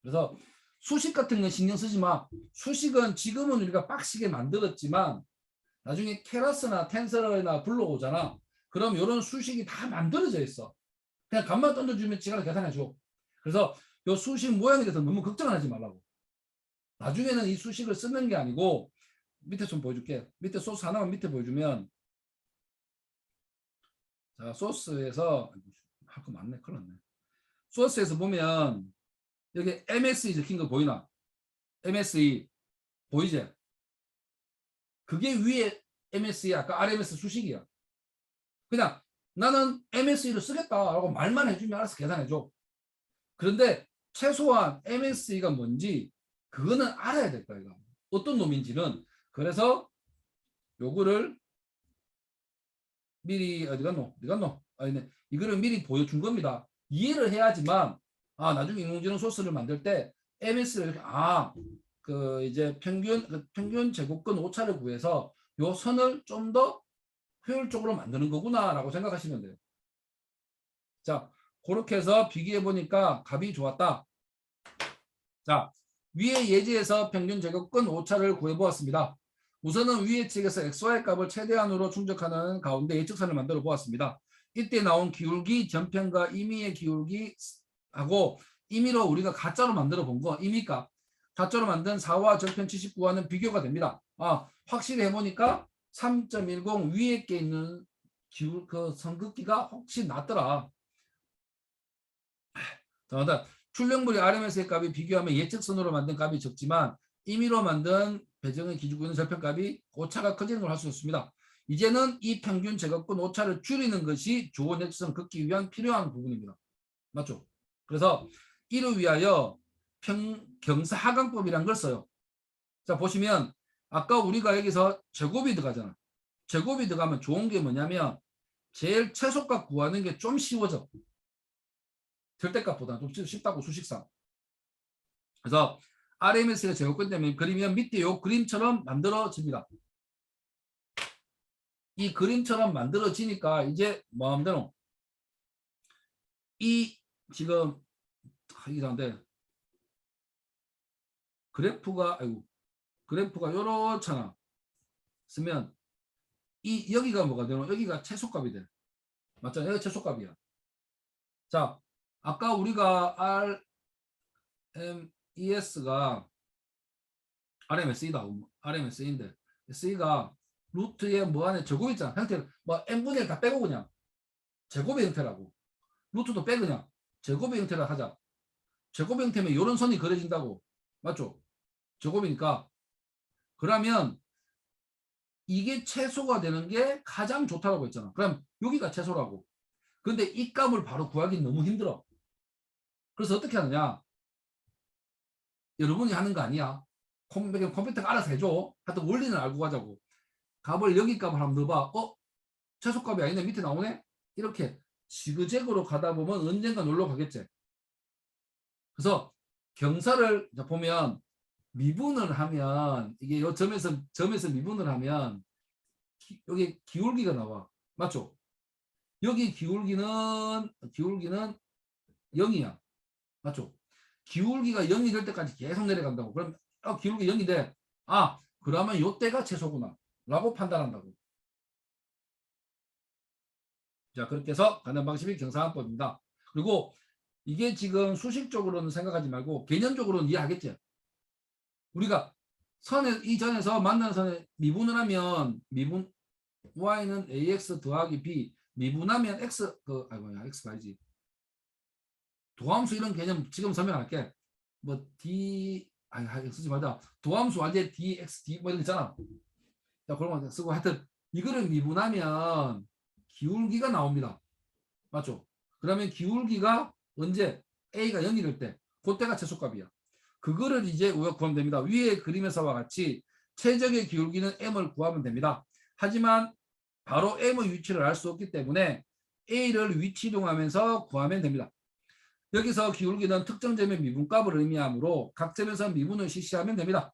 그래서 수식 같은 건 신경 쓰지 마. 수식은 지금은 우리가 빡시게 만들었지만 나중에 케러스나 텐서러나 불러오잖아. 그럼 이런 수식이 다 만들어져 있어. 그냥 값만 던져주면 지가 계산해줘. 그래서 이 수식 모양에 대해서 너무 걱정을 하지 말라고. 나중에는 이 수식을 쓰는 게 아니고 밑에 좀 보여줄게. 밑에 소스 하나만 밑에 보여주면 자, 소스에서 할 거 많네. 큰일 났네. 소스에서 보면 여기 MSE 적힌 거 보이나? MSE 보이지? 그게 위에 MSE 아까 RMS 수식이야. 그냥 나는 MSE를 쓰겠다라고 말만 해주면 알아서 계산해줘. 그런데 최소한 MSE가 뭔지 그거는 알아야 될 거야. 이거. 어떤 놈인지는. 그래서 요거를 미리 어디 갔노? 아니네. 이거를 미리 보여준 겁니다. 이해를 해야지만 나중에 인공지능 소스를 만들 때 MS를 이렇게 그 이제 평균 제곱근 오차를 구해서 요 선을 좀 더 효율적으로 만드는 거구나라고 생각하시면 돼요. 자, 그렇게 해서 비교해 보니까 값이 좋았다. 자, 위에 예제에서 평균 제곱근 오차를 구해 보았습니다. 우선은 위의 책에서 XY 값을 최대한으로 충족하는 가운데 예측선을 만들어 보았습니다. 이때 나온 기울기 전편과 임의의 기울기하고 임의로 우리가 가짜로 만들어 본 거 임의값 가짜로 만든 4와 전편 79와는 비교가 됩니다. 확실히 해보니까 3.10 위에 게 있는 그 선긋기가 혹시 낫더라. 자, 출력물의 RMS의 값이 비교하면 예측선으로 만든 값이 적지만 임의로 만든 배정의 기준권의 절편값이 오차가 커지는 걸 할 수 있습니다. 이제는 이 평균 제곱권 오차를 줄이는 것이 좋은 예측선 긋기 위한 필요한 부분입니다. 맞죠? 그래서 이를 위하여 경사하강법이라는 걸 써요. 자, 보시면 아까 우리가 여기서 제곱이 들어가잖아. 제곱이 들어가면 좋은 게 뭐냐면 제일 최소값 구하는 게 좀 쉬워져. 절대값보다 좀 쉽다고 수식상. 그래서 RMS가 제곱권 때문에 그리면 밑에 요 그림처럼 만들어집니다. 이 그림처럼 만들어지니까 이제 마음대로 이 지금 이상한데 그래프가 요렇잖아. 쓰면 이 여기가 뭐가 되노? 여기가 최소값이 돼. 맞잖아. 여기가 최소값이야. 자, 아까 우리가 RMES가 RMS이다. RMS인데 S가 루트에 뭐 안에 제곱 있잖아. 형태를 뭐 n분의 1 다 빼고 그냥 제곱의 형태라고. 루트도 빼 그냥 제곱의 형태라 하자. 제곱의 형태면 이런 선이 그려진다고. 맞죠? 제곱이니까. 그러면 이게 최소가 되는 게 가장 좋다라고 했잖아. 그럼 여기가 최소라고. 근데 이 값을 바로 구하기 너무 힘들어. 그래서 어떻게 하느냐? 여러분이 하는 거 아니야. 컴퓨터가 알아서 해줘. 하여튼 원리는 알고 가자고. 값을 여기 값을 한번 넣어봐. 최소값이 아니네. 밑에 나오네. 이렇게 지그재그로 가다 보면 언젠가 놀러 가겠지. 그래서 경사를 보면 미분을 하면 이게 요 점에서 미분을 하면 여기 기울기가 나와. 맞죠? 여기 기울기는 0이야. 맞죠? 기울기가 0이 될 때까지 계속 내려간다고. 그럼 기울기 0이 돼. 그러면 요때가 최소구나 라고 판단한다고. 자, 그렇게 해서 가는 방식이 경사항법입니다. 그리고 이게 지금 수식적으로는 생각하지 말고 개념적으로는 이해하겠지. 우리가 선에 이전에서 만나는 선에 미분을 하면 미분 y는 ax 더하기 b 미분하면 x x가 아니지. 도함수 이런 개념 지금 설명할게. 뭐 d 쓰지 말자. 도함수 완전 dx d 뭐 이런 거 있잖아. 자, 그런 거 쓰고 하여튼 이거를 미분하면 기울기가 나옵니다. 맞죠? 그러면 기울기가 언제 a가 0이 될 때 그때가 최소값이야. 그거를 이제 우리가 구하면 됩니다. 위에 그림에서와 같이 최적의 기울기는 m을 구하면 됩니다. 하지만 바로 m의 위치를 알 수 없기 때문에 a를 위치 이동하면서 구하면 됩니다. 여기서 기울기는 특정 점의 미분값을 의미하므로 각 점에서 미분을 실시하면 됩니다.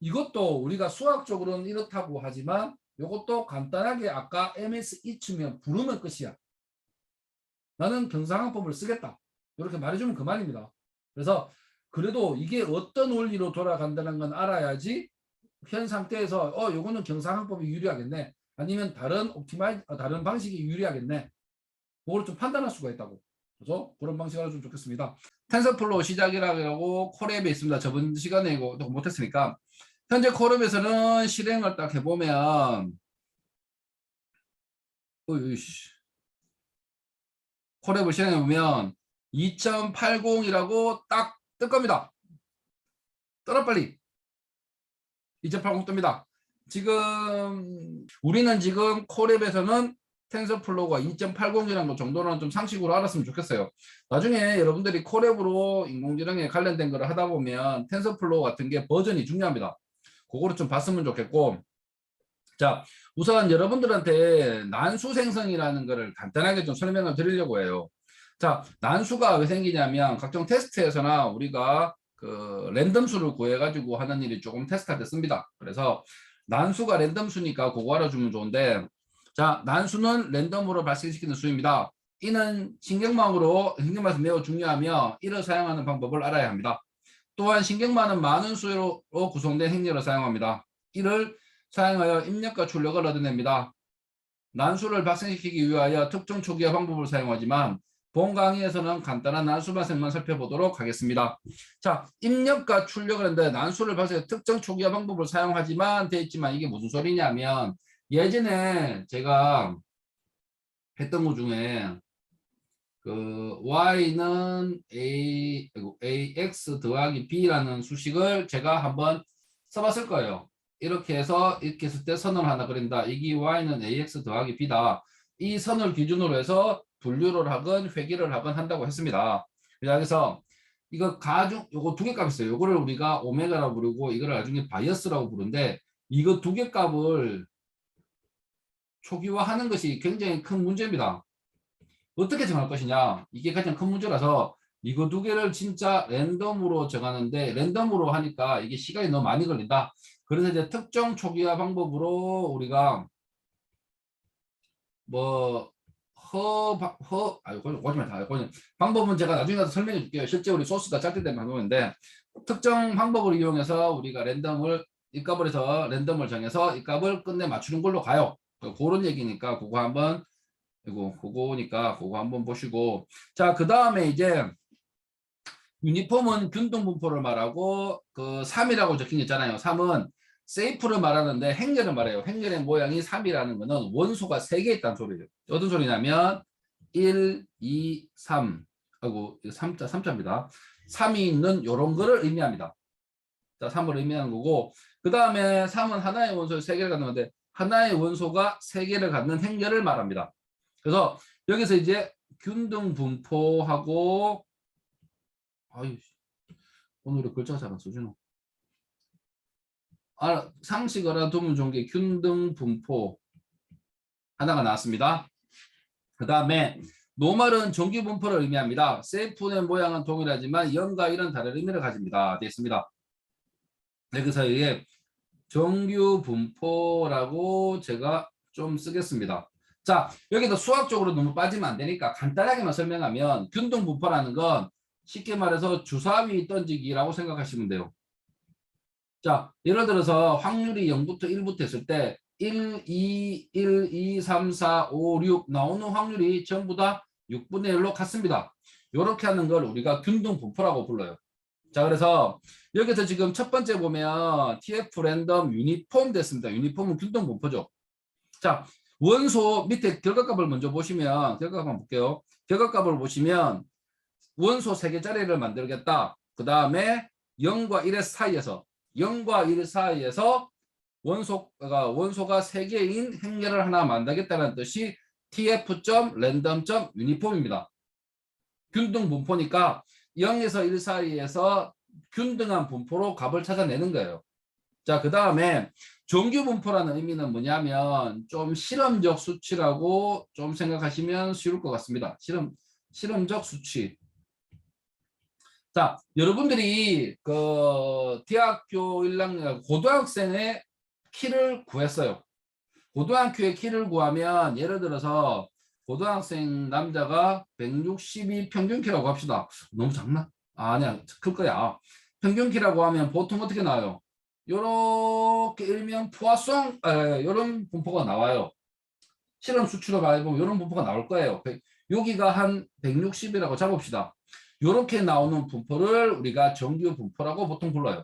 이것도 우리가 수학적으로는 이렇다고 하지만 이것도 간단하게 아까 ms 이치면 부르면 끝이야. 나는 경사항법을 쓰겠다. 이렇게 말해주면 그만입니다. 그래서 그래도 이게 어떤 원리로 돌아간다는 건 알아야지 현 상태에서 요거는 경사항법이 유리하겠네. 아니면 다른 방식이 유리하겠네. 그걸 좀 판단할 수가 있다고. 그래서 그런 방식을 알아주면 좋겠습니다. 텐서플로우 시작이라고 콜앱에 있습니다. 저번 시간에 이거 못했으니까. 현재 콜앱에서는 실행을 딱 해보면 콜앱을 실행해보면 2080이라고 딱 뜰 겁니다. 떠라 빨리. 2080 뜹니다. 지금 우리는 지금 콜앱에서는 텐서플로우가 2.80이라는 것 정도는 좀 상식으로 알았으면 좋겠어요. 나중에 여러분들이 콜앱으로 인공지능에 관련된 거를 하다 보면 텐서플로우 같은 게 버전이 중요합니다. 그거를 좀 봤으면 좋겠고, 자, 우선 여러분들한테 난수 생성이라는 거를 간단하게 좀 설명을 드리려고 해요. 자, 난수가 왜 생기냐면 각종 테스트에서나 우리가 그 랜덤수를 구해가지고 하는 일이 조금 테스트할 때 씁니다. 그래서 난수가 랜덤수니까 그거 알아주면 좋은데, 자, 난수는 랜덤으로 발생시키는 수입니다. 이는 신경망에서 매우 중요하며 이를 사용하는 방법을 알아야 합니다. 또한 신경망은 많은 수로 구성된 행렬을 사용합니다. 이를 사용하여 입력과 출력을 얻어냅니다. 난수를 발생시키기 위하여 특정 초기화 방법을 사용하지만 본 강의에서는 간단한 난수 발생만 살펴보도록 하겠습니다. 자, 입력과 출력을 하는데 난수를 발생해 특정 초기화 방법을 사용하지만 돼 있지만 이게 무슨 소리냐면 예전에 제가 했던 것 중에 그 y는 ax 더하기 b라는 수식을 제가 한번 써봤을 거예요. 이렇게 해서 이렇게 했을 때 선을 하나 그린다. 이게 y는 ax 더하기 b다. 이 선을 기준으로 해서 분류를 하건 회귀를 하건 한다고 했습니다. 그래서 이거 가중 요거 두 개 값 있어요. 요거를 우리가 오메가라고 부르고 이거를 나중에 바이어스라고 부르는데 이거 두 개 값을 초기화하는 것이 굉장히 큰 문제입니다. 어떻게 정할 것이냐 이게 가장 큰 문제라서 이거 두 개를 진짜 랜덤으로 정하는데 랜덤으로 하니까 이게 시간이 너무 많이 걸린다. 그래서 이제 특정 초기화 방법으로 우리가 뭐 방법은 제가 나중에 가서 설명해 줄게요. 실제 우리 소스가 짤때된 방법인데 특정 방법을 이용해서 우리가 랜덤을 이 값을 해서 랜덤을 정해서 이 값을 끝내 맞추는 걸로 가요. 그런 얘기니까 그거 한번 그거니까 그거 한번 보시고 자, 그 다음에 이제 유니폼은 균등분포를 말하고 그 3이라고 적힌 게 있잖아요. 3은 세이프를 말하는데 행렬을 말해요. 행렬의 모양이 3이라는 거는 원소가 3개 있다는 소리예요. 어떤 소리냐면 1, 2, 3 하고 3자입니다. 3이 있는 이런 거를 의미합니다. 자, 3을 의미하는 거고 그 다음에 3은 하나의 원소에 3개를 갖는 건데 하나의 원소가 3개를 갖는 행렬을 말합니다. 그래서 여기서 이제 균등 분포하고 아유 오늘 글자가 잘 안 써주노. 상식 알아두면 좋은 게 균등 분포 하나가 나왔습니다. 그 다음에 노멀은 정규 분포를 의미합니다. 세이프의 모양은 동일하지만 0과 1은 다른 의미를 가집니다. 되어 있습니다. 네, 그 사이에 정규 분포라고 제가 좀 쓰겠습니다. 자, 여기도 수학적으로 너무 빠지면 안 되니까 간단하게만 설명하면 균등 분포라는 건 쉽게 말해서 주사위 던지기라고 생각하시면 돼요. 자, 예를 들어서 확률이 0부터 1부터 했을 때 1, 2, 1, 2, 3, 4, 5, 6 나오는 확률이 전부 다 6분의 1로 같습니다. 이렇게 하는 걸 우리가 균등 분포라고 불러요. 자, 그래서 여기서 지금 첫 번째 보면 TF 랜덤 유니폼 됐습니다. 유니폼은 균등 분포죠. 자, 원소 밑에 결과값을 먼저 보시면 결과값 한번 볼게요. 결과값을 보시면 원소 3개짜리를 만들겠다. 그 다음에 0과 1의 사이에서 0과 1 사이에서 원소가 3개인 행렬을 하나 만들겠다는 뜻이 tf.random.uniform입니다. 균등 분포니까 0에서 1 사이에서 균등한 분포로 값을 찾아내는 거예요. 자, 그 다음에 정규 분포라는 의미는 뭐냐면 좀 실험적 수치라고 좀 생각하시면 쉬울 것 같습니다. 실험적 수치. 자, 여러분들이 그 대학교 1학년 고등학생의 키를 구했어요. 고등학교의 키를 구하면 예를 들어서 고등학생 남자가 162 평균 키라고 합시다. 너무 작나? 아니야, 클 거야. 평균 키라고 하면 보통 어떻게 나와요? 요렇게 일명 포화송 이런 분포가 나와요. 실험 수치로 말해보면 이런 분포가 나올 거예요. 여기가 한 160이라고 잡읍시다. 이렇게 나오는 분포를 우리가 정규 분포라고 보통 불러요.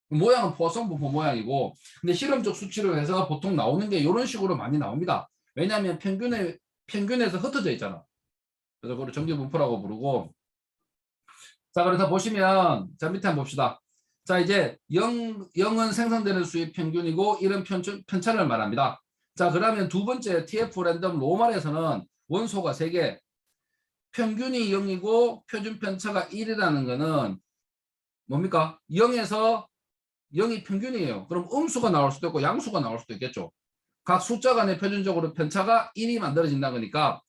모양은 포화송 분포 모양이고 근데 실험적 수치로 해서 보통 나오는 게 이런 식으로 많이 나옵니다. 왜냐하면 평균에서 흩어져 있잖아. 그래서 그걸 정규 분포라고 부르고 자, 그래서 보시면 자 밑에 한번 봅시다. 자, 이제 0은 생성되는 수의 평균이고 1은 편차를 말합니다. 자, 그러면 두 번째 TF 랜덤 로말에서는 원소가 3개 평균이 0이고 표준 편차가 1이라는 거는 뭡니까? 0에서 0이 평균이에요. 그럼 음수가 나올 수도 있고 양수가 나올 수도 있겠죠. 각 숫자 간의 표준적으로 편차가 1이 만들어진다 그러니까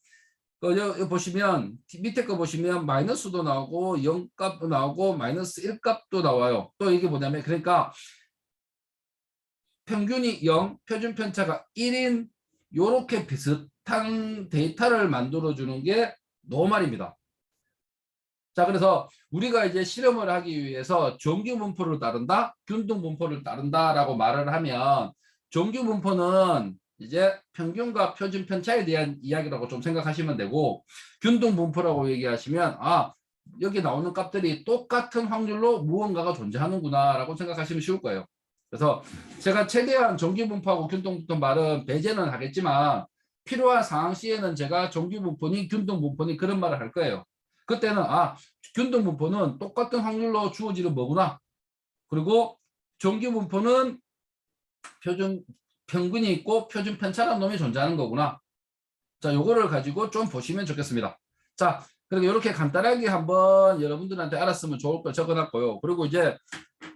여기 보시면 밑에 거 보시면 마이너스도 나오고 0값도 나오고 마이너스 1값도 나와요. 또 이게 뭐냐면 그러니까 평균이 0, 표준 편차가 1인 요렇게 비슷한 데이터를 만들어주는 게 노말입니다. 자, 그래서 우리가 이제 실험을 하기 위해서 정규 분포를 따른다, 균등 분포를 따른다라고 말을 하면 정규 분포는 이제 평균과 표준 편차에 대한 이야기라고 좀 생각하시면 되고, 균등 분포라고 얘기하시면 여기 나오는 값들이 똑같은 확률로 무언가가 존재하는구나 라고 생각하시면 쉬울 거예요. 그래서 제가 최대한 정규 분포하고 균등 분포 말은 배제는 하겠지만 필요한 상황 시에는 제가 정규 분포니 균등 분포니 그런 말을 할 거예요. 그때는 균등 분포는 똑같은 확률로 주어지는 뭐구나. 그리고 정규 분포는 평균이 있고 표준 편차라는 놈이 존재하는 거구나. 자, 요거를 가지고 좀 보시면 좋겠습니다. 자, 그리고 이렇게 간단하게 한번 여러분들한테 알았으면 좋을 걸 적어놨고요. 그리고 이제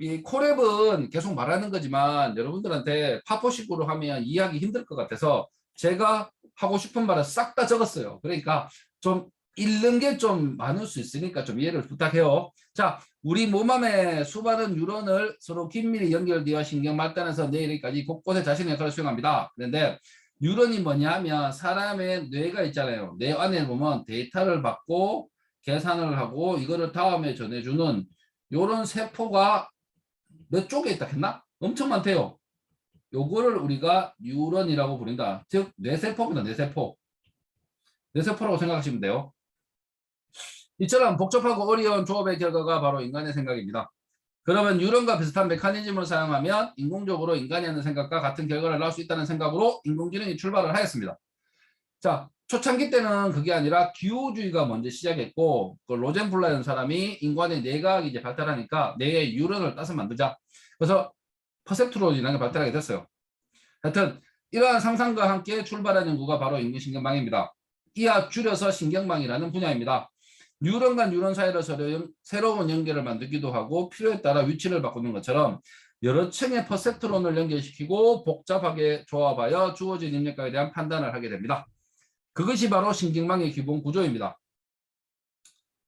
이 콜랩은 계속 말하는 거지만 여러분들한테 파포식으로 하면 이해하기 힘들 것 같아서 제가 하고 싶은 말을 싹 다 적었어요. 그러니까 좀 읽는 게 좀 많을 수 있으니까 좀 이해를 부탁해요. 자, 우리 몸 안에 수많은 뉴런을 서로 긴밀히 연결되어 신경 말단에서 뇌리까지 곳곳에 자신의 역할을 수행합니다. 그런데 뉴런이 뭐냐 하면 사람의 뇌가 있잖아요. 뇌 안에 보면 데이터를 받고 계산을 하고 이거를 다음에 전해주는 요런 세포가 몇 쪽에 있다 했나? 엄청 많대요. 요거를 우리가 뉴런이라고 부른다. 즉 뇌세포입니다. 뇌세포. 뇌세포라고 생각하시면 돼요. 이처럼 복잡하고 어려운 조합의 결과가 바로 인간의 생각입니다. 그러면 뉴런과 비슷한 메커니즘을 사용하면 인공적으로 인간이 하는 생각과 같은 결과를 낳을 수 있다는 생각으로 인공지능이 출발을 하였습니다. 자, 초창기 때는 그게 아니라 듀오주의가 먼저 시작했고 그 로젠블라라는 사람이 인간의 뇌과학이 이제 발달하니까 뇌의 뉴런을 따서 만들자. 그래서 퍼셉트론이라는 게 발달하게 됐어요. 하여튼 이러한 상상과 함께 출발한 연구가 바로 인공신경망입니다. 이하 줄여서 신경망이라는 분야입니다. 뉴런과 뉴런 사이로 새로운 연결을 만들기도 하고 필요에 따라 위치를 바꾸는 것처럼 여러 층의 퍼셉트론을 연결시키고 복잡하게 조합하여 주어진 입력과에 대한 판단을 하게 됩니다. 그것이 바로 신경망의 기본 구조입니다.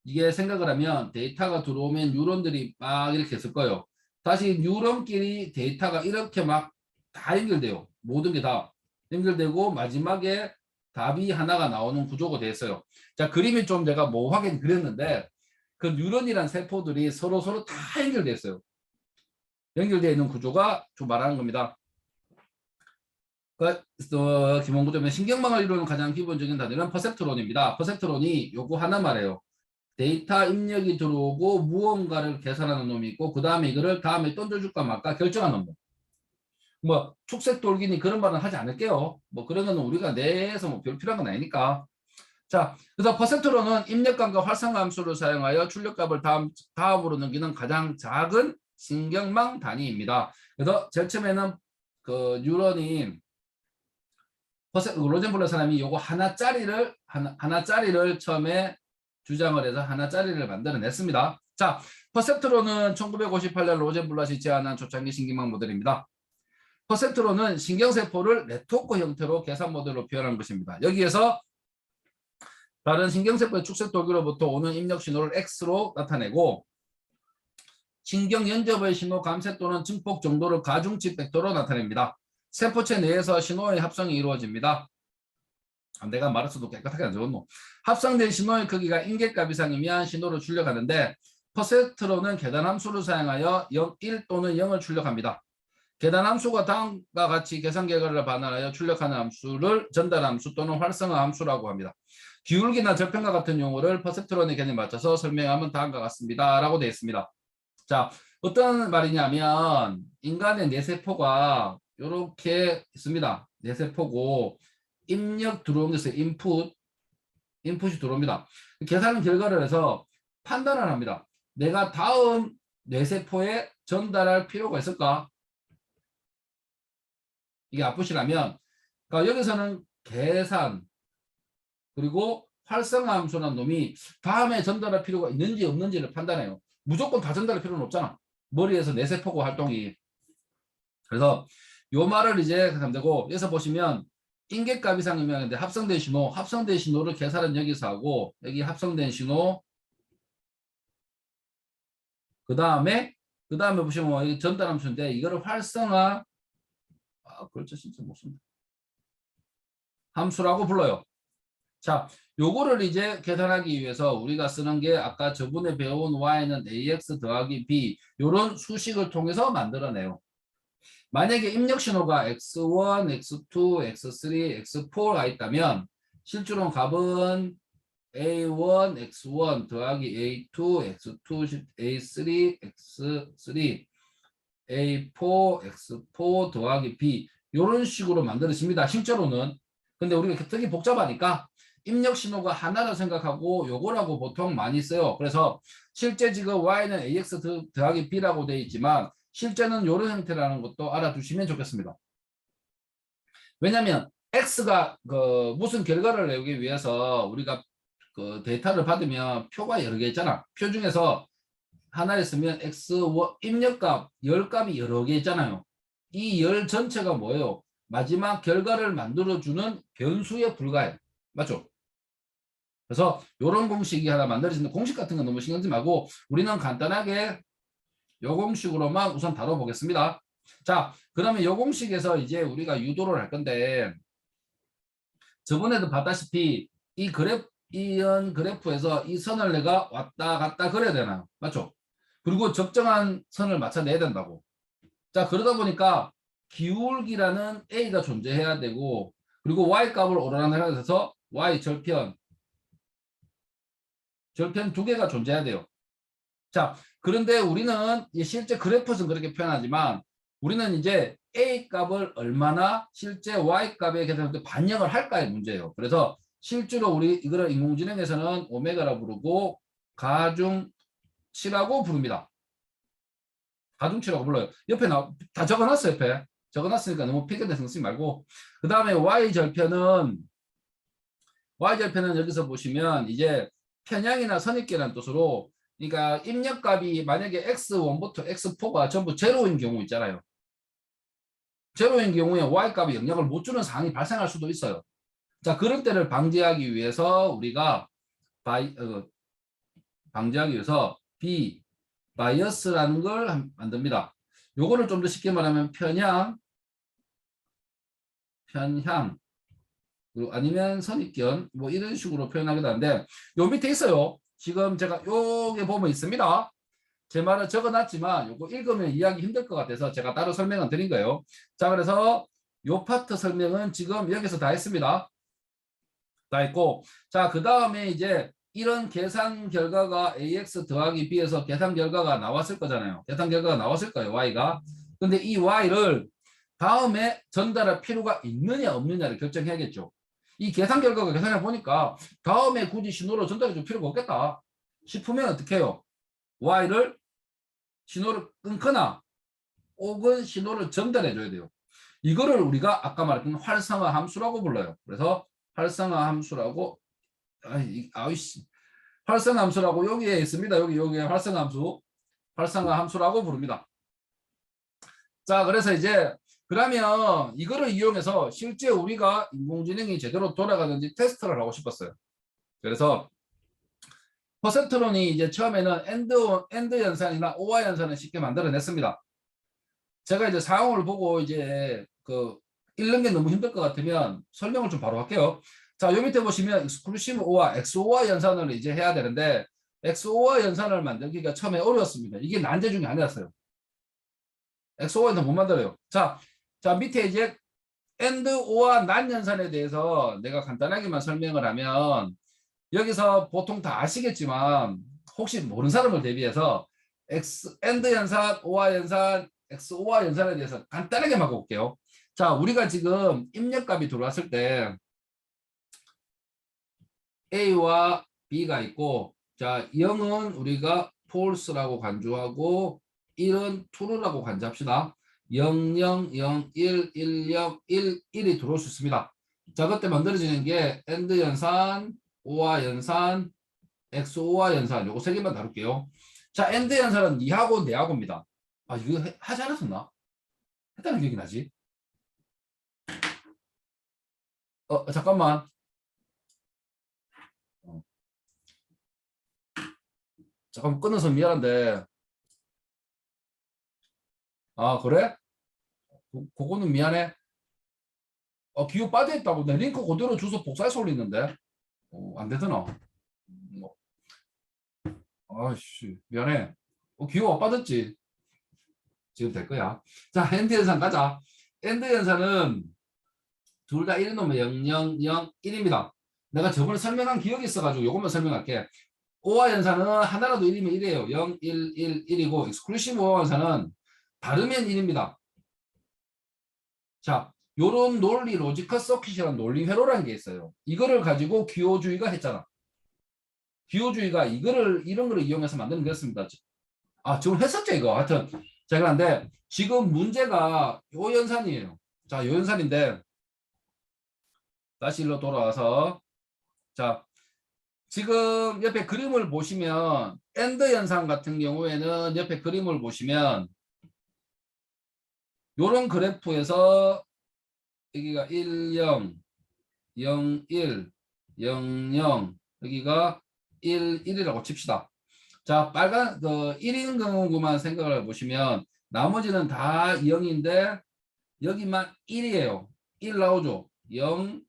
이게 생각을 하면 데이터가 들어오면 뉴런들이 막 이렇게 있을 거예요. 다시 뉴런끼리 데이터가 이렇게 막 다 연결돼요. 모든 게 다 연결되고 마지막에 답이 하나가 나오는 구조가 됐어요. 자, 그림이 좀 제가 모호하게 그렸는데 그 뉴런이란 세포들이 서로 다 연결되어 있어요. 연결되어 있는 구조가 좀 말하는 겁니다. 기본 구조면 신경망을 이루는 가장 기본적인 단위는 퍼셉트론입니다. 퍼셉트론이 요거 하나 말해요. 데이터 입력이 들어오고 무언가를 계산하는 놈이 있고 그 다음에 이거를 다음에 던져줄까 말까 결정하는 놈. 뭐 축색 돌기니 그런 말은 하지 않을게요. 뭐 그런 거는 우리가 내에서 뭐 별 필요한 건 아니니까. 자, 그래서 퍼센트로는 입력값과 활성화 함수를 사용하여 출력값을 다음으로 넘기는 가장 작은 신경망 단위입니다. 그래서 제일 처음에는 그 뉴런이 로젠블러 사람이 요거 하나짜리를 처음에 주장을 해서 하나짜리를 만들어냈습니다. 자, 퍼셉트론은 1958년 로젠블러시 제안한 초창기 신경망 모델입니다. 퍼센트로는 신경세포를 네트워크 형태로 계산 모델로 표현한 것입니다. 여기에서 다른 신경세포의 축색 돌기로부터 오는 입력 신호를 X로 나타내고 신경연접의 신호 감쇄 또는 증폭 정도를 가중치 벡터로 나타냅니다. 세포체 내에서 신호의 합성이 이루어집니다. 내가 말했어도 깨끗하게 안 적었노. 합성된 신호의 크기가 인계값 이상이면 신호를 출력하는데 퍼센트로는 계산함수를 사용하여 1 또는 0을 출력합니다. 계산함수가 다음과 같이 계산 결과를 반환하여 출력하는 함수를 전달함수 또는 활성화 함수라고 합니다. 기울기나 절편과 같은 용어를 퍼셉트론의 개념에 맞춰서 설명하면 다음과 같습니다. 라고 되어 있습니다. 자, 어떤 말이냐면 인간의 뇌세포가 이렇게 있습니다. 뇌세포고 입력 들어오는 것을 인풋이 들어옵니다. 계산 결과를 해서 판단을 합니다. 내가 다음 뇌세포에 전달할 필요가 있을까? 이게 아프시라면 그러니까 여기서는 계산 그리고 활성화 함수라는 놈이 다음에 전달할 필요가 있는지 없는지를 판단해요. 무조건 다 전달할 필요는 없잖아. 머리에서 뇌세포고 활동이. 그래서 요 말을 이제 하면 되고 여기서 보시면 인계값 이상이면 합성된 신호를 계산은 여기서 하고 여기 합성된 신호 그 다음에 보시면 여기 전달 함수인데 이거를 활성화 그렇죠. 진짜 못 씁니다. 함수라고 불러요. 자, 요거를 이제 계산하기 위해서 우리가 쓰는 게 아까 저번에 배운 y는 ax 더하기 b 요런 수식을 통해서 만들어내요. 만약에 입력 신호가 x1, x2, x3, x4가 있다면 실제로 값은 a1, x1 더하기 a2, x2, a3, x3, a4, x4 더하기 b 이런 식으로 만들어집니다. 실제로는. 근데 우리가 되게 복잡하니까 입력 신호가 하나로 생각하고 요거라고 보통 많이 써요. 그래서 실제 지금 y는 ax 더하기 b라고 되어 있지만 실제는 이런 형태라는 것도 알아두시면 좋겠습니다. 왜냐하면 x가 그 무슨 결과를 내기 위해서 우리가 그 데이터를 받으면 표가 여러 개 있잖아. 표 중에서 하나를 쓰면 x 입력값 열값이 여러 개 있잖아요. 이 열 전체가 뭐예요? 마지막 결과를 만들어주는 변수에 불과해. 맞죠? 그래서 이런 공식이 하나 만들어지는 공식 같은 건 너무 신경 쓰지 말고 우리는 간단하게 이 공식으로만 우선 다뤄보겠습니다. 자, 그러면 이 공식에서 이제 우리가 유도를 할 건데 저번에도 봤다시피 이 그래프에서 이 선을 내가 왔다 갔다 그려야 되나요? 맞죠? 그리고 적정한 선을 맞춰내야 된다고. 자, 그러다 보니까 기울기라는 A가 존재해야 되고 그리고 Y값을 오르락내리락 해서 Y 절편 두 개가 존재해야 돼요. 자, 그런데 우리는 실제 그래프에서는 그렇게 표현하지만 우리는 이제 A 값을 얼마나 실제 Y 값에 반영을 할까의 문제예요. 그래서 실제로 우리 이거를 인공지능에서는 오메가라 부르고 가중치라고 부릅니다. 가중치라고 불러요. 옆에 다 적어놨어요. 옆에 적어놨으니까 너무 피곤해서 신경 쓰지 말고 그 다음에 Y절편은 여기서 보시면 이제 편향이나 선입계라는 뜻으로 그러니까 입력값이 만약에 x1부터 x4가 전부 제로인 경우 있잖아요. 제로인 경우에 y값이 영향을 못 주는 상황이 발생할 수도 있어요. 자, 그런 때를 방지하기 위해서 우리가 방지하기 위해서 바이어스라는 걸 만듭니다. 요거를 좀 더 쉽게 말하면 편향 그리고 아니면 선입견 뭐 이런 식으로 표현하기도 하는데 요 밑에 있어요. 지금 제가 요게 보면 있습니다. 제 말을 적어놨지만 요거 읽으면 이해하기 힘들 것 같아서 제가 따로 설명을 드린 거예요. 자, 그래서 요 파트 설명은 지금 여기서 다 했습니다. 다 했고 자, 그 다음에 이제 이런 계산 결과가 ax 더하기 b에서 계산 결과가 나왔을 거잖아요. 계산 결과가 나왔을 거예요. y가. 근데 이 y를 다음에 전달할 필요가 있느냐 없느냐를 결정해야겠죠. 이 계산 결과가 계산해 보니까 다음에 굳이 신호를 전달해 줄 필요가 없겠다 싶으면 어떻게 해요? y를 신호를 끊거나 혹은 신호를 전달해 줘야 돼요. 이거를 우리가 아까 말했던 활성화 함수라고 불러요. 그래서 활성화 함수라고 활성화 함수라고 여기에 있습니다. 여기에 활성화 함수라고 부릅니다. 자, 그래서 이제 그러면 이거를 이용해서 실제 우리가 인공지능이 제대로 돌아가는지 테스트를 하고 싶었어요. 그래서 퍼센트론이 이제 처음에는 엔드 연산이나 오화 연산을 쉽게 만들어냈습니다. 제가 이제 사용을 보고 이제 읽는 게 너무 힘들 것 같으면 설명을 좀 바로 할게요. 자, 요 밑에 보시면 익스클루시브 오화, 엑스오화 연산을 이제 해야 되는데 엑스오화 연산을 만들기가 처음에 어려웠습니다. 이게 난제 중에 하나였어요. 엑스오화 연산 못 만들어요. 자, 밑에 이제 엔드 오화 난 연산에 대해서 내가 간단하게만 설명을 하면 여기서 보통 다 아시겠지만 혹시 모르는 사람을 대비해서 엔드 연산, 오화 연산, 엑스오화 연산에 대해서 간단하게 막아볼게요. 자, 우리가 지금 입력값이 들어왔을 때 A와 B가 있고 자, 0은 우리가 false라고 간주하고 1은 true라고 간주합시다. 0, 0, 0, 1, 1, 0, 1, 1이 들어올 수 있습니다. 자, 그때 만들어지는 게 AND 연산, OR 연산, XOR 연산 요거 세 개만 다룰게요. 자, AND 연산은 니하고 내하고입니다. 아, 이거 하지 않았었나? 했다는 기억이 나지? 잠깐만. 잠깐 끊어서 미안한데. 아, 그래? 그거는 미안해. 기호 빠져있다고 내 링크 그대로 주소 복사해서 올리는데 안 되더나. 뭐. 아이씨 미안해. 기호가 빠졌지. 지금 될 거야. 자, 엔드 연산 가자. 엔드 연산은 둘 다 1이 놓으면 0, 0, 0, 1입니다. 내가 저번에 설명한 기억이 있어가지고 요것만 설명할게. 오화 연산은 하나라도 1이면 1이에요. 0, 1, 1, 1이고 익스클루시브 오화 연산은 다르면 1입니다. 자, 요런 논리 로지컬 서킷이라는 논리 회로라는 게 있어요. 이거를 가지고 기호주의가 했잖아. 기호주의가 이런 거를 이용해서 만드는 거였습니다. 아, 지금 했었죠, 이거. 하여튼. 자, 그런데 지금 문제가 요 연산이에요. 자, 요 연산인데, 다시 일로 돌아와서, 자, 지금 옆에 그림을 보시면, 엔드 연산 같은 경우에는 옆에 그림을 보시면, 요런 그래프에서 여기가 1, 0, 0, 1, 0, 0, 여기가 1, 1이라고 칩시다. 자, 빨간, 1인 경우만 생각을 해보시면, 나머지는 다 0인데, 여기만 1이에요. 1 나오죠. 0,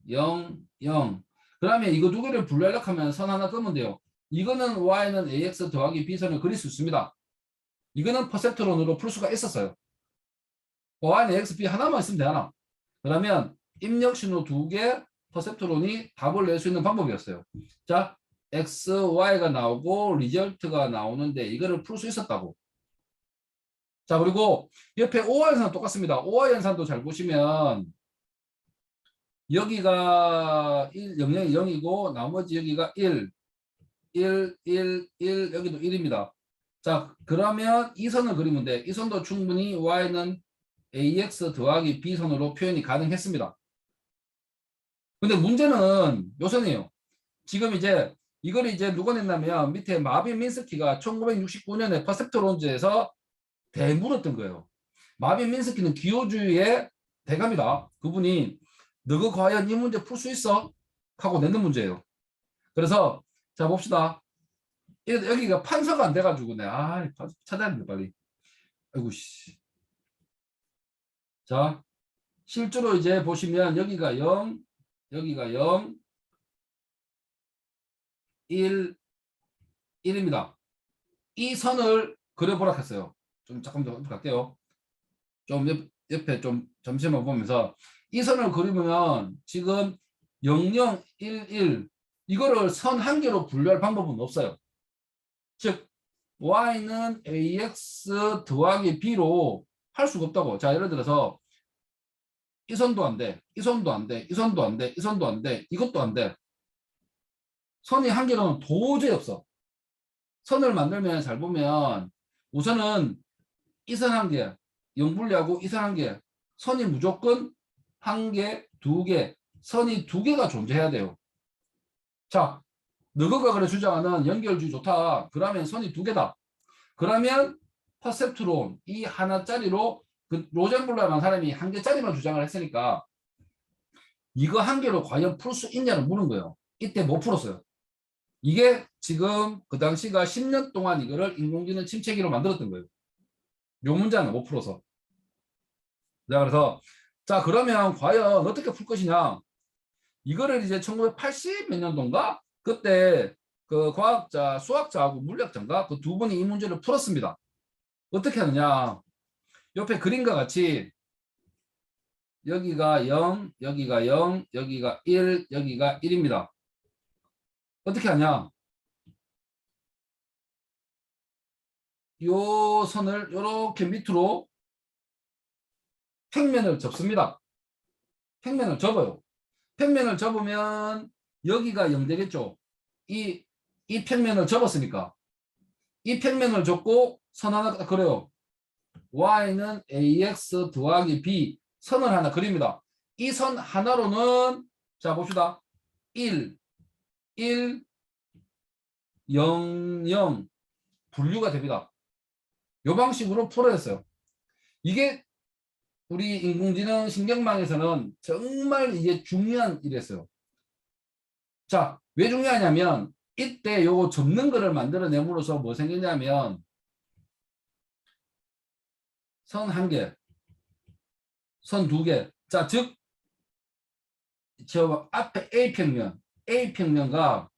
0, 0. 그러면 이거 두 개를 분리하려고 하면 선 하나 끄면 돼요. 이거는 y는 ax 더하기 b선을 그릴 수 있습니다. 이거는 퍼셉트론으로 풀 수가 있었어요. y는 ax, b 하나만 있으면 되나? 그러면 입력신호 두 개, 퍼셉트론이 답을 낼 수 있는 방법이었어요. 자, x, y가 나오고 리절트가 나오는데 이거를 풀 수 있었다고. 자, 그리고 옆에 OR 연산 똑같습니다. OR 연산도 잘 보시면 여기가 1, 0, 0, 0이고 나머지 여기가 1, 1, 1, 1, 여기도 1입니다. 자, 그러면 이 선을 그리면 돼. 이 선도 충분히 y는 ax 더하기 b선으로 표현이 가능했습니다. 근데 문제는 요 선이에요. 지금 이제 이걸 이제 누가 냈냐면 밑에 마빈 민스키가 1969년에 퍼셉트론즈에서 대물었던 거예요. 마빈 민스키는 기호주의의 대가입니다. 그분이 너가 과연 이 문제 풀 수 있어? 하고 내는 문제예요. 그래서 자 봅시다. 여기가 판서가 안 돼가지고 찾아야 돼 빨리. 아이고 씨. 자 실제로 이제 보시면 여기가 0, 여기가 0, 1, 1입니다. 이 선을 그려보라 했어요. 좀 잠깐만 갈게요. 좀 옆에 좀 잠시만 보면서 이 선을 그리면 지금 0, 0, 1, 1 이거를 선 한 개로 분류할 방법은 없어요. 즉 y는 ax 더하기 b로 할 수가 없다고. 자 예를 들어서 이 선도 안 돼, 이 선도 안 돼, 이 선도 안 돼, 이 선도 안 돼, 이것도 안 돼. 선이 한 개로는 도저히 없어. 선을 만들면 잘 보면 우선은 이 선 한 개, 0분리하고 이 선 한 개, 선이 무조건 한 개, 두 개, 선이 두 개가 존재해야 돼요. 자, 너가 그래 주장하는 연결주의 좋다. 그러면 선이 두 개다. 그러면 퍼셉트론 이 하나짜리로 그 로젠블라라는 사람이 한 개짜리만 주장을 했으니까 이거 한 개로 과연 풀 수 있냐를 묻는 거예요. 이때 못 풀었어요. 이게 지금 그 당시가 10년 동안 이거를 인공지능 침체기로 만들었던 거예요. 요 문제는 못 풀어서. 자, 그래서 자 그러면 과연 어떻게 풀 것이냐. 이거를 이제 1980 몇 년도인가 그때 그 과학자 수학자하고 물리학자인가 그 두 분이 이 문제를 풀었습니다. 어떻게 하느냐. 옆에 그림과 같이 여기가 0, 여기가 0, 여기가 1, 여기가 1입니다. 어떻게 하냐. 요 선을 이렇게 밑으로 평면을 접습니다. 평면을 접어요. 평면을 접으면 여기가 0 되겠죠. 이 평면을 접었으니까 이 평면을 접고 선 하나 그려요. y는 ax 더하기 b 선을 하나 그립니다. 이 선 하나로는 자 봅시다. 1, 1, 0, 0 분류가 됩니다. 이 방식으로 풀어냈어요. 이게 우리 인공지능 신경망에서는 정말 이게 중요한 일이었어요. 자, 왜 중요하냐면 이때 요거 접는 거를 만들어내므로써 뭐 생기냐면 선 한 개, 선 두 개. 자, 즉, 저 앞에 A평면과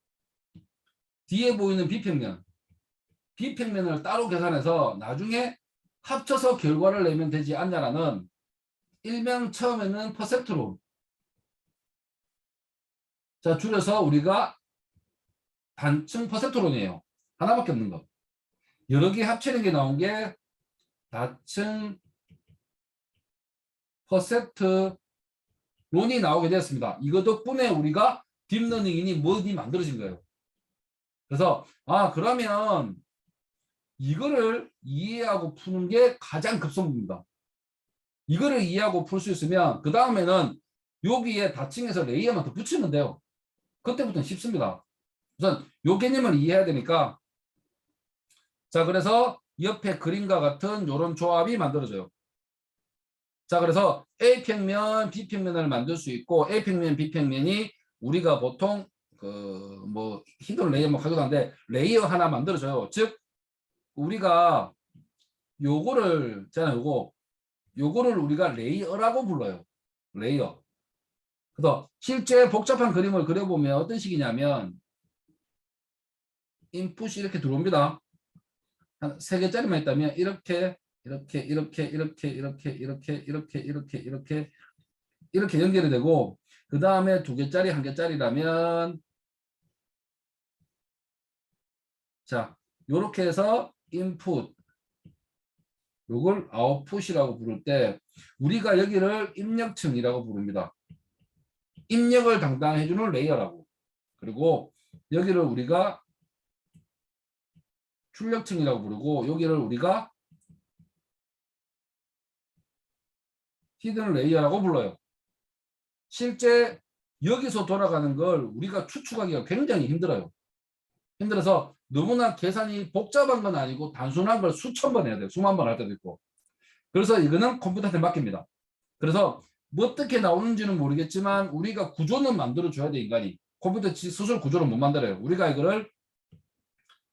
뒤에 보이는 B평면을 따로 계산해서 나중에 합쳐서 결과를 내면 되지 않냐라는 일명 처음에는 퍼셉트론. 자, 줄여서 우리가 단층 퍼셉트론이에요. 하나밖에 없는 거. 여러 개 합치는 게 나온 게 다층 퍼셉트론이 나오게 되었습니다. 이거 덕분에 우리가 딥러닝이니 뭐니 만들어진 거예요. 그래서 그러면 이거를 이해하고 푸는 게 가장 급선무입니다. 이거를 이해하고 풀 수 있으면 그 다음에는 여기에 다층에서 레이어만 더 붙이면 돼요. 그때부터는 쉽습니다. 우선 요 개념을 이해해야 되니까, 자, 그래서 옆에 그림과 같은 이런 조합이 만들어져요. 자, 그래서 A평면, B평면을 만들 수 있고, A평면, B평면이 우리가 보통 뭐 히든 레이어 뭐 하기도 하는데 레이어 하나 만들어줘요. 즉 우리가 요거를 요거를 우리가 레이어라고 불러요. 레이어. 그래서 실제 복잡한 그림을 그려보면 어떤 식이냐면 인풋이 이렇게 들어옵니다. 한 3개짜리만 있다면 이렇게 연결이 되고, 그 다음에 2개짜리 1개짜리라면 자, 요렇게 해서 인풋, 요걸 아웃풋이라고 부를 때 우리가 여기를 입력층이라고 부릅니다. 입력을 담당해주는 레이어라고. 그리고 여기를 우리가 출력층이라고 부르고, 여기를 우리가 히든 레이어라고 불러요. 실제 여기서 돌아가는 걸 우리가 추측하기가 굉장히 힘들어요. 힘들어서 너무나 계산이 복잡한 건 아니고 단순한 걸 수천 번 해야 돼요. 수만 번 할 때도 있고. 그래서 이거는 컴퓨터한테 맡깁니다. 그래서 뭐 어떻게 나오는지는 모르겠지만 우리가 구조는 만들어줘야 돼, 인간이. 컴퓨터 스스로 구조를 못 만들어요. 우리가 이거를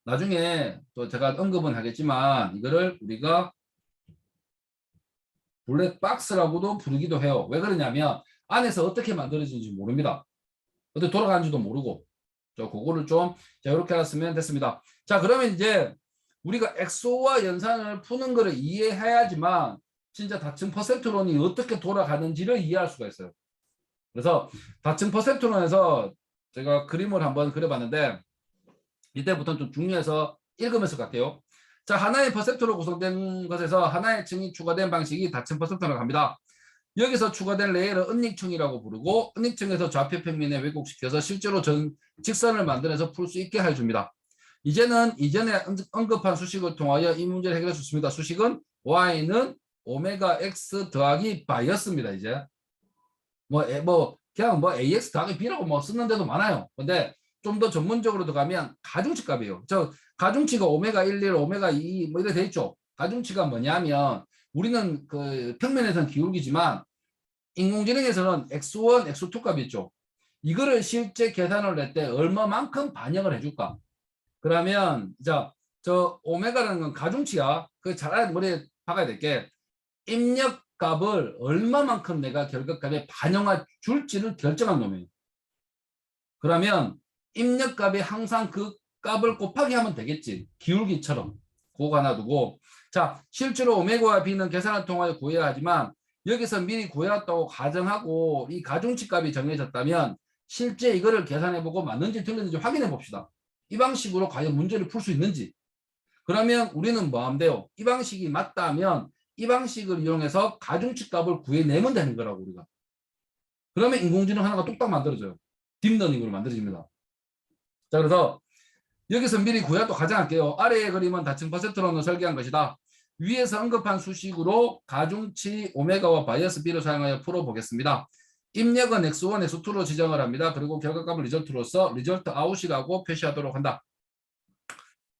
나중에 또 제가 언급은 하겠지만 이거를 우리가 블랙박스라고도 부르기도 해요. 왜 그러냐면 안에서 어떻게 만들어지는지 모릅니다. 어떻게 돌아가는지도 모르고. 그거를 좀, 자, 이렇게 알았으면 됐습니다. 자, 그러면 이제 우리가 엑소와 연산을 푸는 거를 이해해야지만 진짜 다층 퍼셉트론이 어떻게 돌아가는지를 이해할 수가 있어요. 그래서 다층 퍼셉트론에서 제가 그림을 한번 그려봤는데 이때부터는 좀 중요해서 읽으면서 갈게요. 자, 하나의 퍼셉트로 구성된 것에서 하나의 층이 추가된 방식이 다층 퍼셉트로 갑니다. 여기서 추가된 레이어를 은닉층이라고 부르고, 은닉층에서 좌표 평면에 왜곡시켜서 실제로 직선을 만들어서 풀 수 있게 해줍니다. 이제는 이전에 언급한 수식을 통하여 이 문제를 해결할 수 있습니다. 수식은 y는 오메가 x 더하기 바이어스입니다. 이제 그냥 ax 더하기 b라고 쓰는 데도 많아요. 근데 좀 더 전문적으로 들어가면 가중치 값이에요. 가중치가 오메가 11, 오메가 2 이렇게 돼 있죠. 가중치가 뭐냐면 우리는 그 평면에서는 기울기지만 인공지능에서는 x1, x2 값이 있죠. 이거를 실제 계산을 낼 때 얼마만큼 반영을 해줄까? 그러면 저 오메가라는 건 가중치야. 잘 머리에 박아야 될 게 입력 값을 얼마만큼 내가 결과값에 반영해 줄지를 결정한 놈이에요. 그러면 입력 값이 항상 그 값을 곱하기 하면 되겠지. 기울기처럼. 그거 하나 두고, 자, 실제로 오메가와 b는 계산을 통하여 구해야 하지만 여기서 미리 구해왔다고 가정하고 이 가중치 값이 정해졌다면 실제 이거를 계산해보고 맞는지 틀렸는지 확인해 봅시다. 이 방식으로 과연 문제를 풀 수 있는지. 그러면 우리는 뭐 하면 돼요? 이 방식이 맞다면 이 방식을 이용해서 가중치 값을 구해내면 되는 거라고, 우리가. 그러면 인공지능 하나가 뚝딱 만들어져요. 딥러닝으로 만들어집니다. 자, 그래서 여기서 미리 구해도 가정할게요. 아래의 그림은 다층 퍼센트론을 설계한 것이다. 위에서 언급한 수식으로 가중치 오메가와 바이어스 B를 사용하여 풀어보겠습니다. 입력은 x1, x2로 지정을 합니다. 그리고 결과값을 리절트로서 리절트 아웃이라고 표시하도록 한다.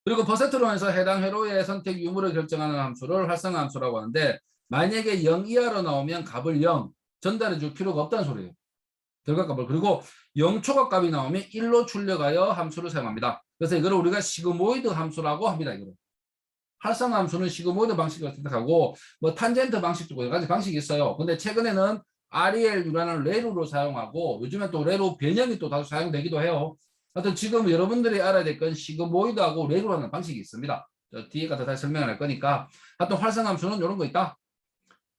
그리고 퍼센트론에서 해당 회로의 선택 유무를 결정하는 함수를 활성화 함수라고 하는데, 만약에 0 이하로 나오면 값을 0 전달해 줄 필요가 없다는 소리예요. 결과값을. 그리고 0 초과값이 나오면 1로 출력하여 함수를 사용합니다. 그래서 이걸 우리가 시그모이드 함수라고 합니다. 이거를. 활성화 함수는 시그모이드 방식을 선택하고 뭐 탄젠트 방식도 여러 가지 방식이 있어요. 근데 최근에는 RELU라는 레루로 사용하고 요즘엔 또 레루 변형이 또 다소 사용되기도 해요. 하여튼 지금 여러분들이 알아야 될 건 시그모이드하고 레루라는 방식이 있습니다. 뒤에 가서 다시 설명을 할 거니까. 하여튼 활성함수는 이런 거 있다.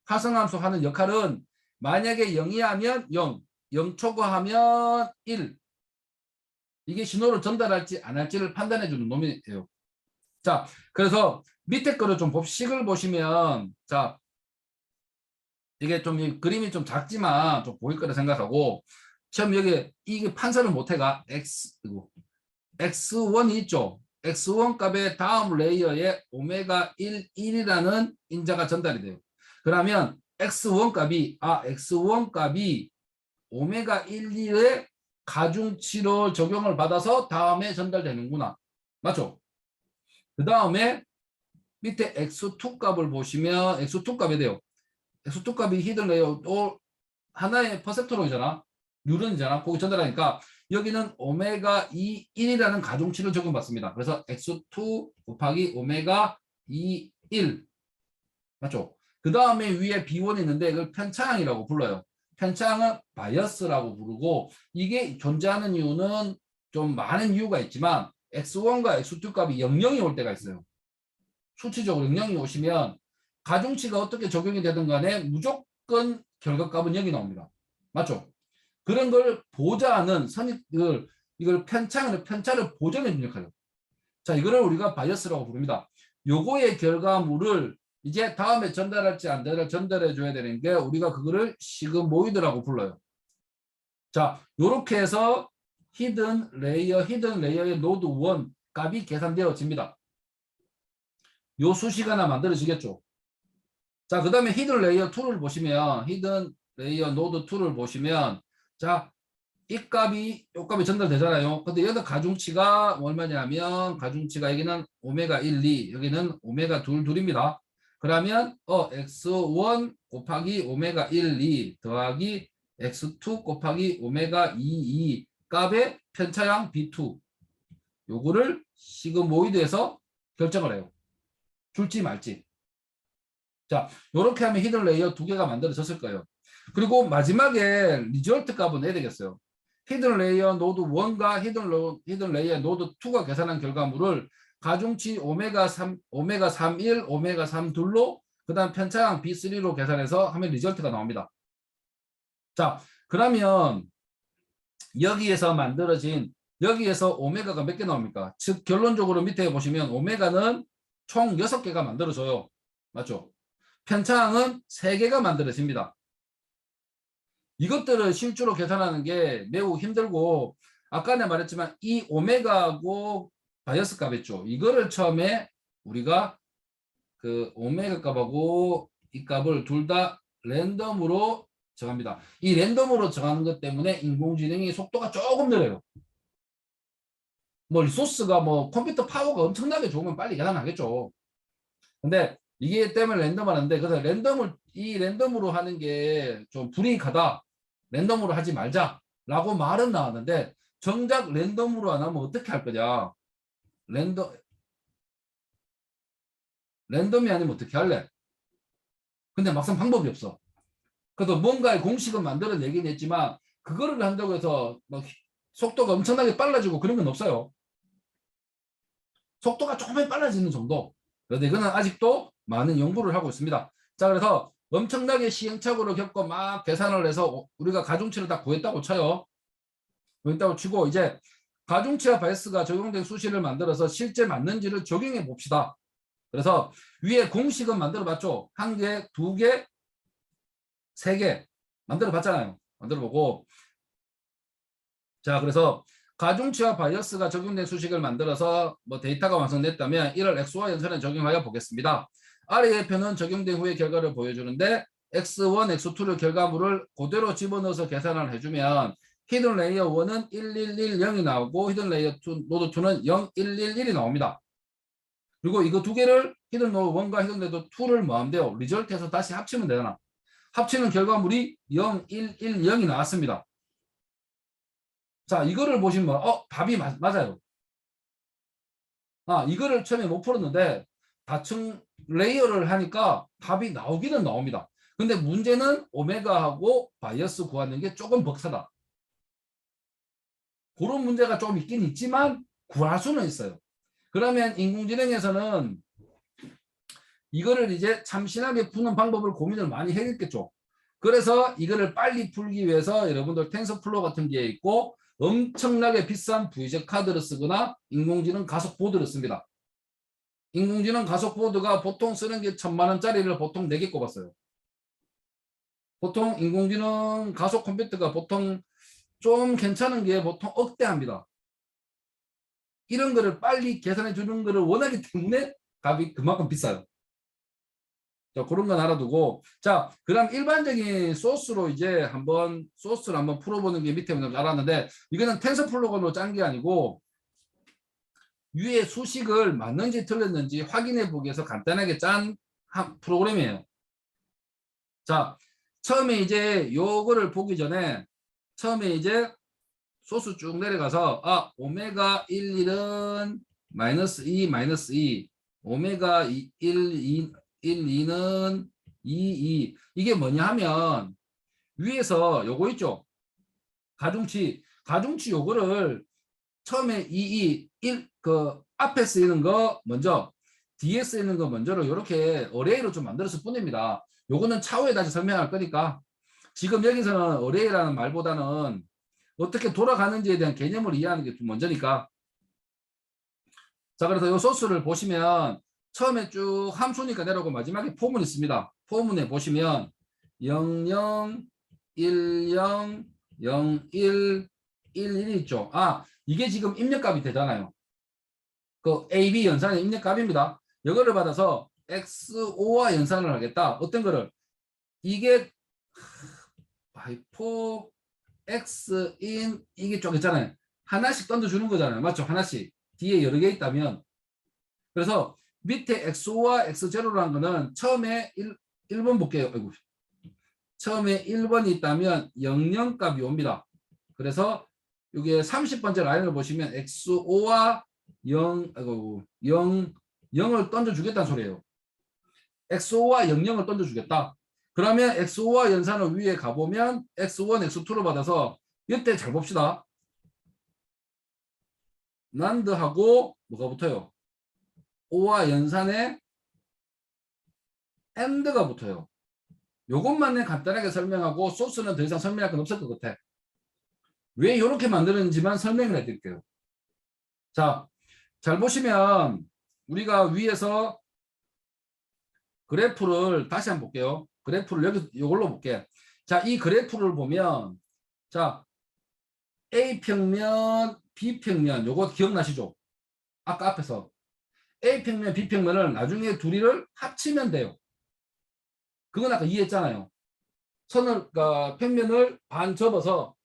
활성함수 하는 역할은 만약에 0이 하면 0, 0 초과하면 1. 이게 신호를 전달할지 안 할지를 판단해 주는 놈이에요. 자, 그래서 밑에 거를 좀 식을 보시면, 자, 이게 좀 이 그림이 좀 작지만 좀 보일 거라 생각하고, 처음 여기 이게 판서를 못 해가 x1이 있죠. x1 값의 다음 레이어에 오메가 1이라는 인자가 전달이 돼요. 그러면 x1 값이 오메가 12의 가중치로 적용을 받아서 다음에 전달되는구나. 맞죠? 그 다음에 밑에 x2 값을 보시면 x2 값이 돼요. x2 값이 히든 레이어 또 하나의 퍼셉트론이잖아. 뉴런이잖아. 거기 전달하니까 여기는 오메가 1이라는 가중치를 적용받습니다. 그래서 x2 곱하기 오메가 1 맞죠? 그 다음에 위에 B1이 있는데 이걸 편차항이라고 불러요. 편차항은 바이어스라고 부르고 이게 존재하는 이유는 좀 많은 이유가 있지만 x1과 x2 값이 00이 올 때가 있어요. 수치적으로 00이 오시면 가중치가 어떻게 적용이 되든 간에 무조건 결과값은 0이 나옵니다. 맞죠? 그런 걸 보좌하는 이걸 편차를 보존해 주는 역할이에요. 자, 이거를 우리가 바이어스라고 부릅니다. 요거의 결과물을 이제 다음에 전달할지 안 전달해 줘야 되는 게 우리가 그거를 시그모이드라고 불러요. 자, 요렇게 해서 히든 레이어의 노드 1 값이 계산되어집니다. 요 수식 하나 만들어지겠죠. 자, 그 다음에 히든 레이어 2를 보시면 히든 레이어 노드 2를 보시면 자, 이 값이 전달되잖아요. 근데 여기다 가중치가 얼마냐면 가중치가 여기는 오메가 1, 2 여기는 오메가 2입니다. 그러면 x1 곱하기 오메가 1, 2 더하기 x2 곱하기 오메가 2 값의 편차량 B2 요거를 시그모이드에서 결정을 해요. 줄지 말지. 자, 요렇게 하면 히든 레이어 2개가 만들어졌을 거예요. 그리고 마지막에 리절트 값은 내야 되겠어요. 히든 레이어 노드 1과 히든 레이어 노드 2가 계산한 결과물을 가중치 오메가 31, 오메가 32로 그 다음 편차량 B3로 계산해서 하면 리절트가 나옵니다. 자, 그러면 여기에서 오메가가 몇 개 나옵니까? 즉 결론적으로 밑에 보시면 오메가는 총 6개가 만들어져요. 맞죠? 편차량은 3개가 만들어집니다. 이것들을 실제로 계산하는 게 매우 힘들고 아까 내가 말했지만 이 오메가하고 바이어스 값 있죠. 이거를 처음에 우리가 그 오메가 값하고 이 값을 둘 다 랜덤으로 정합니다. 이 랜덤으로 정하는 것 때문에 인공지능의 속도가 조금 느려요. 뭐 리소스가 뭐 컴퓨터 파워가 엄청나게 좋으면 빨리 계산하겠죠. 근데 이게 때문에 랜덤하는데 그래서 랜덤으로 하는 게 좀 불이익하다. 랜덤으로 하지 말자라고 말은 나왔는데 정작 랜덤으로 안 하면 어떻게 할 거냐? 랜덤이 아니면 어떻게 할래? 근데 막상 방법이 없어. 그래도 뭔가의 공식은 만들어내긴 했지만 그거를 한다고 해서 막 속도가 엄청나게 빨라지고 그런 건 없어요. 속도가 조금만 빨라지는 정도. 그런데 이거는 아직도 많은 연구를 하고 있습니다. 자, 그래서 엄청나게 시행착오를 겪고 막 계산을 해서 우리가 가중치를 다 구했다고 쳐요. 구했다고 치고 이제 가중치와 바이어스가 적용된 수식을 만들어서 실제 맞는지를 적용해 봅시다. 그래서 위에 공식은 만들어 봤죠. 1개, 2개, 3개 만들어 봤잖아요. 만들어 보고 자, 그래서 가중치와 바이어스가 적용된 수식을 만들어서 뭐 데이터가 완성됐다면 이를 XY 연산에 적용하여 보겠습니다. 아래의 표는 적용된 후의 결과를 보여주는데 X1, X2를 결과물을 그대로 집어넣어서 계산을 해주면 히든 레이어 1은 1110이 나오고 히든 레이어 2, 노드 2는 0111이 나옵니다. 그리고 이거 두 개를 히든 노드 1과 히든 노드 2를 뭐하면 돼요? 리절트해서 다시 합치면 되잖아. 합치는 결과물이 0110이 나왔습니다. 자, 이거를 보시면 답이 맞아요. 이거를 처음에 못 풀었는데 다층 레이어를 하니까 답이 나오기는 나옵니다. 근데 문제는 오메가하고 바이어스 구하는 게 조금 벅차다. 그런 문제가 좀 있긴 있지만 구할 수는 있어요. 그러면 인공지능에서는 이거를 이제 참신하게 푸는 방법을 고민을 많이 했겠죠. 그래서 이거를 빨리 풀기 위해서 여러분들 텐서플로우 같은 게 있고 엄청나게 비싼 Vjet 카드를 쓰거나 인공지능 가속 보드를 씁니다. 인공지능 가속 보드가 보통 쓰는 게 1000만 원짜리를 보통 4개 꼽았어요. 보통 인공지능 가속 컴퓨터가 보통 좀 괜찮은 게 보통 억대합니다. 이런 거를 빨리 계산해 주는 거를 원하기 때문에 값이 그만큼 비싸요. 자, 그런 건 알아두고. 자, 그럼 일반적인 소스로 이제 소스를 한번 풀어보는 게 밑에 보면 알았는데, 이거는 텐서플로우로 짠 게 아니고, 위에 수식을 맞는지 틀렸는지 확인해 보기 위해서 간단하게 짠 프로그램이에요. 자, 처음에 이제 요거를 보기 전에, 처음에 이제 소스 쭉 내려가서, 오메가 11은 마이너스 2, 마이너스 2, 오메가 1, 2, 2는 2, 2. 이게 뭐냐 하면 위에서 요거 있죠. 가중치 요거를 처음에 2, 1, 그 앞에 쓰이는 거 먼저, 뒤에 쓰이는 거 먼저로 이렇게 어레이로 좀 만들었을 뿐입니다. 요거는 차후에 다시 설명할 거니까 지금 여기서는 어레이라는 말보다는 어떻게 돌아가는지에 대한 개념을 이해하는 게 좀 먼저니까. 자, 그래서 이 소스를 보시면 처음에 쭉 함수니까 내려오고 마지막에 포문 있습니다. 포문에 보시면 00, 10, 01, 11이 있죠. 이게 지금 입력값이 되잖아요. 그 AB 연산의 입력값입니다. 이거를 받아서 XO와 연산을 하겠다. 어떤 거를? 이게 바이포 X인 이게 쪽 있잖아요. 하나씩 던져주는 거잖아요. 맞죠? 하나씩. 뒤에 여러 개 있다면. 그래서 밑에 XO와 X0라는 거는 처음에 1번 볼게요. 아이고. 처음에 1번이 있다면 00 값이 옵니다. 그래서 이게 30번째 라인을 보시면 XO와 0, 0을 던져주겠다는 소리예요. XO와 00을 던져주겠다. 그러면 XO와 연산을 위에 가보면 X1, X2를 받아서 이때 잘 봅시다. 난드하고 뭐가 붙어요? O와 연산에 AND가 붙어요. 요것만 간단하게 설명하고 소스는 더 이상 설명할 건 없을 것 같아. 왜 이렇게 만드는지만 설명을 해드릴게요. 자, 잘 보시면 우리가 위에서 그래프를 다시 한번 볼게요. 그래프를 여기 이걸로 볼게. 자, 이 그래프를 보면 자, A평면, B평면 요거 기억나시죠? 아까 앞에서 A평면, B평면을 나중에 둘이를 합치면 돼요. 그건 아까 이해했잖아요. 평면을 반 접어서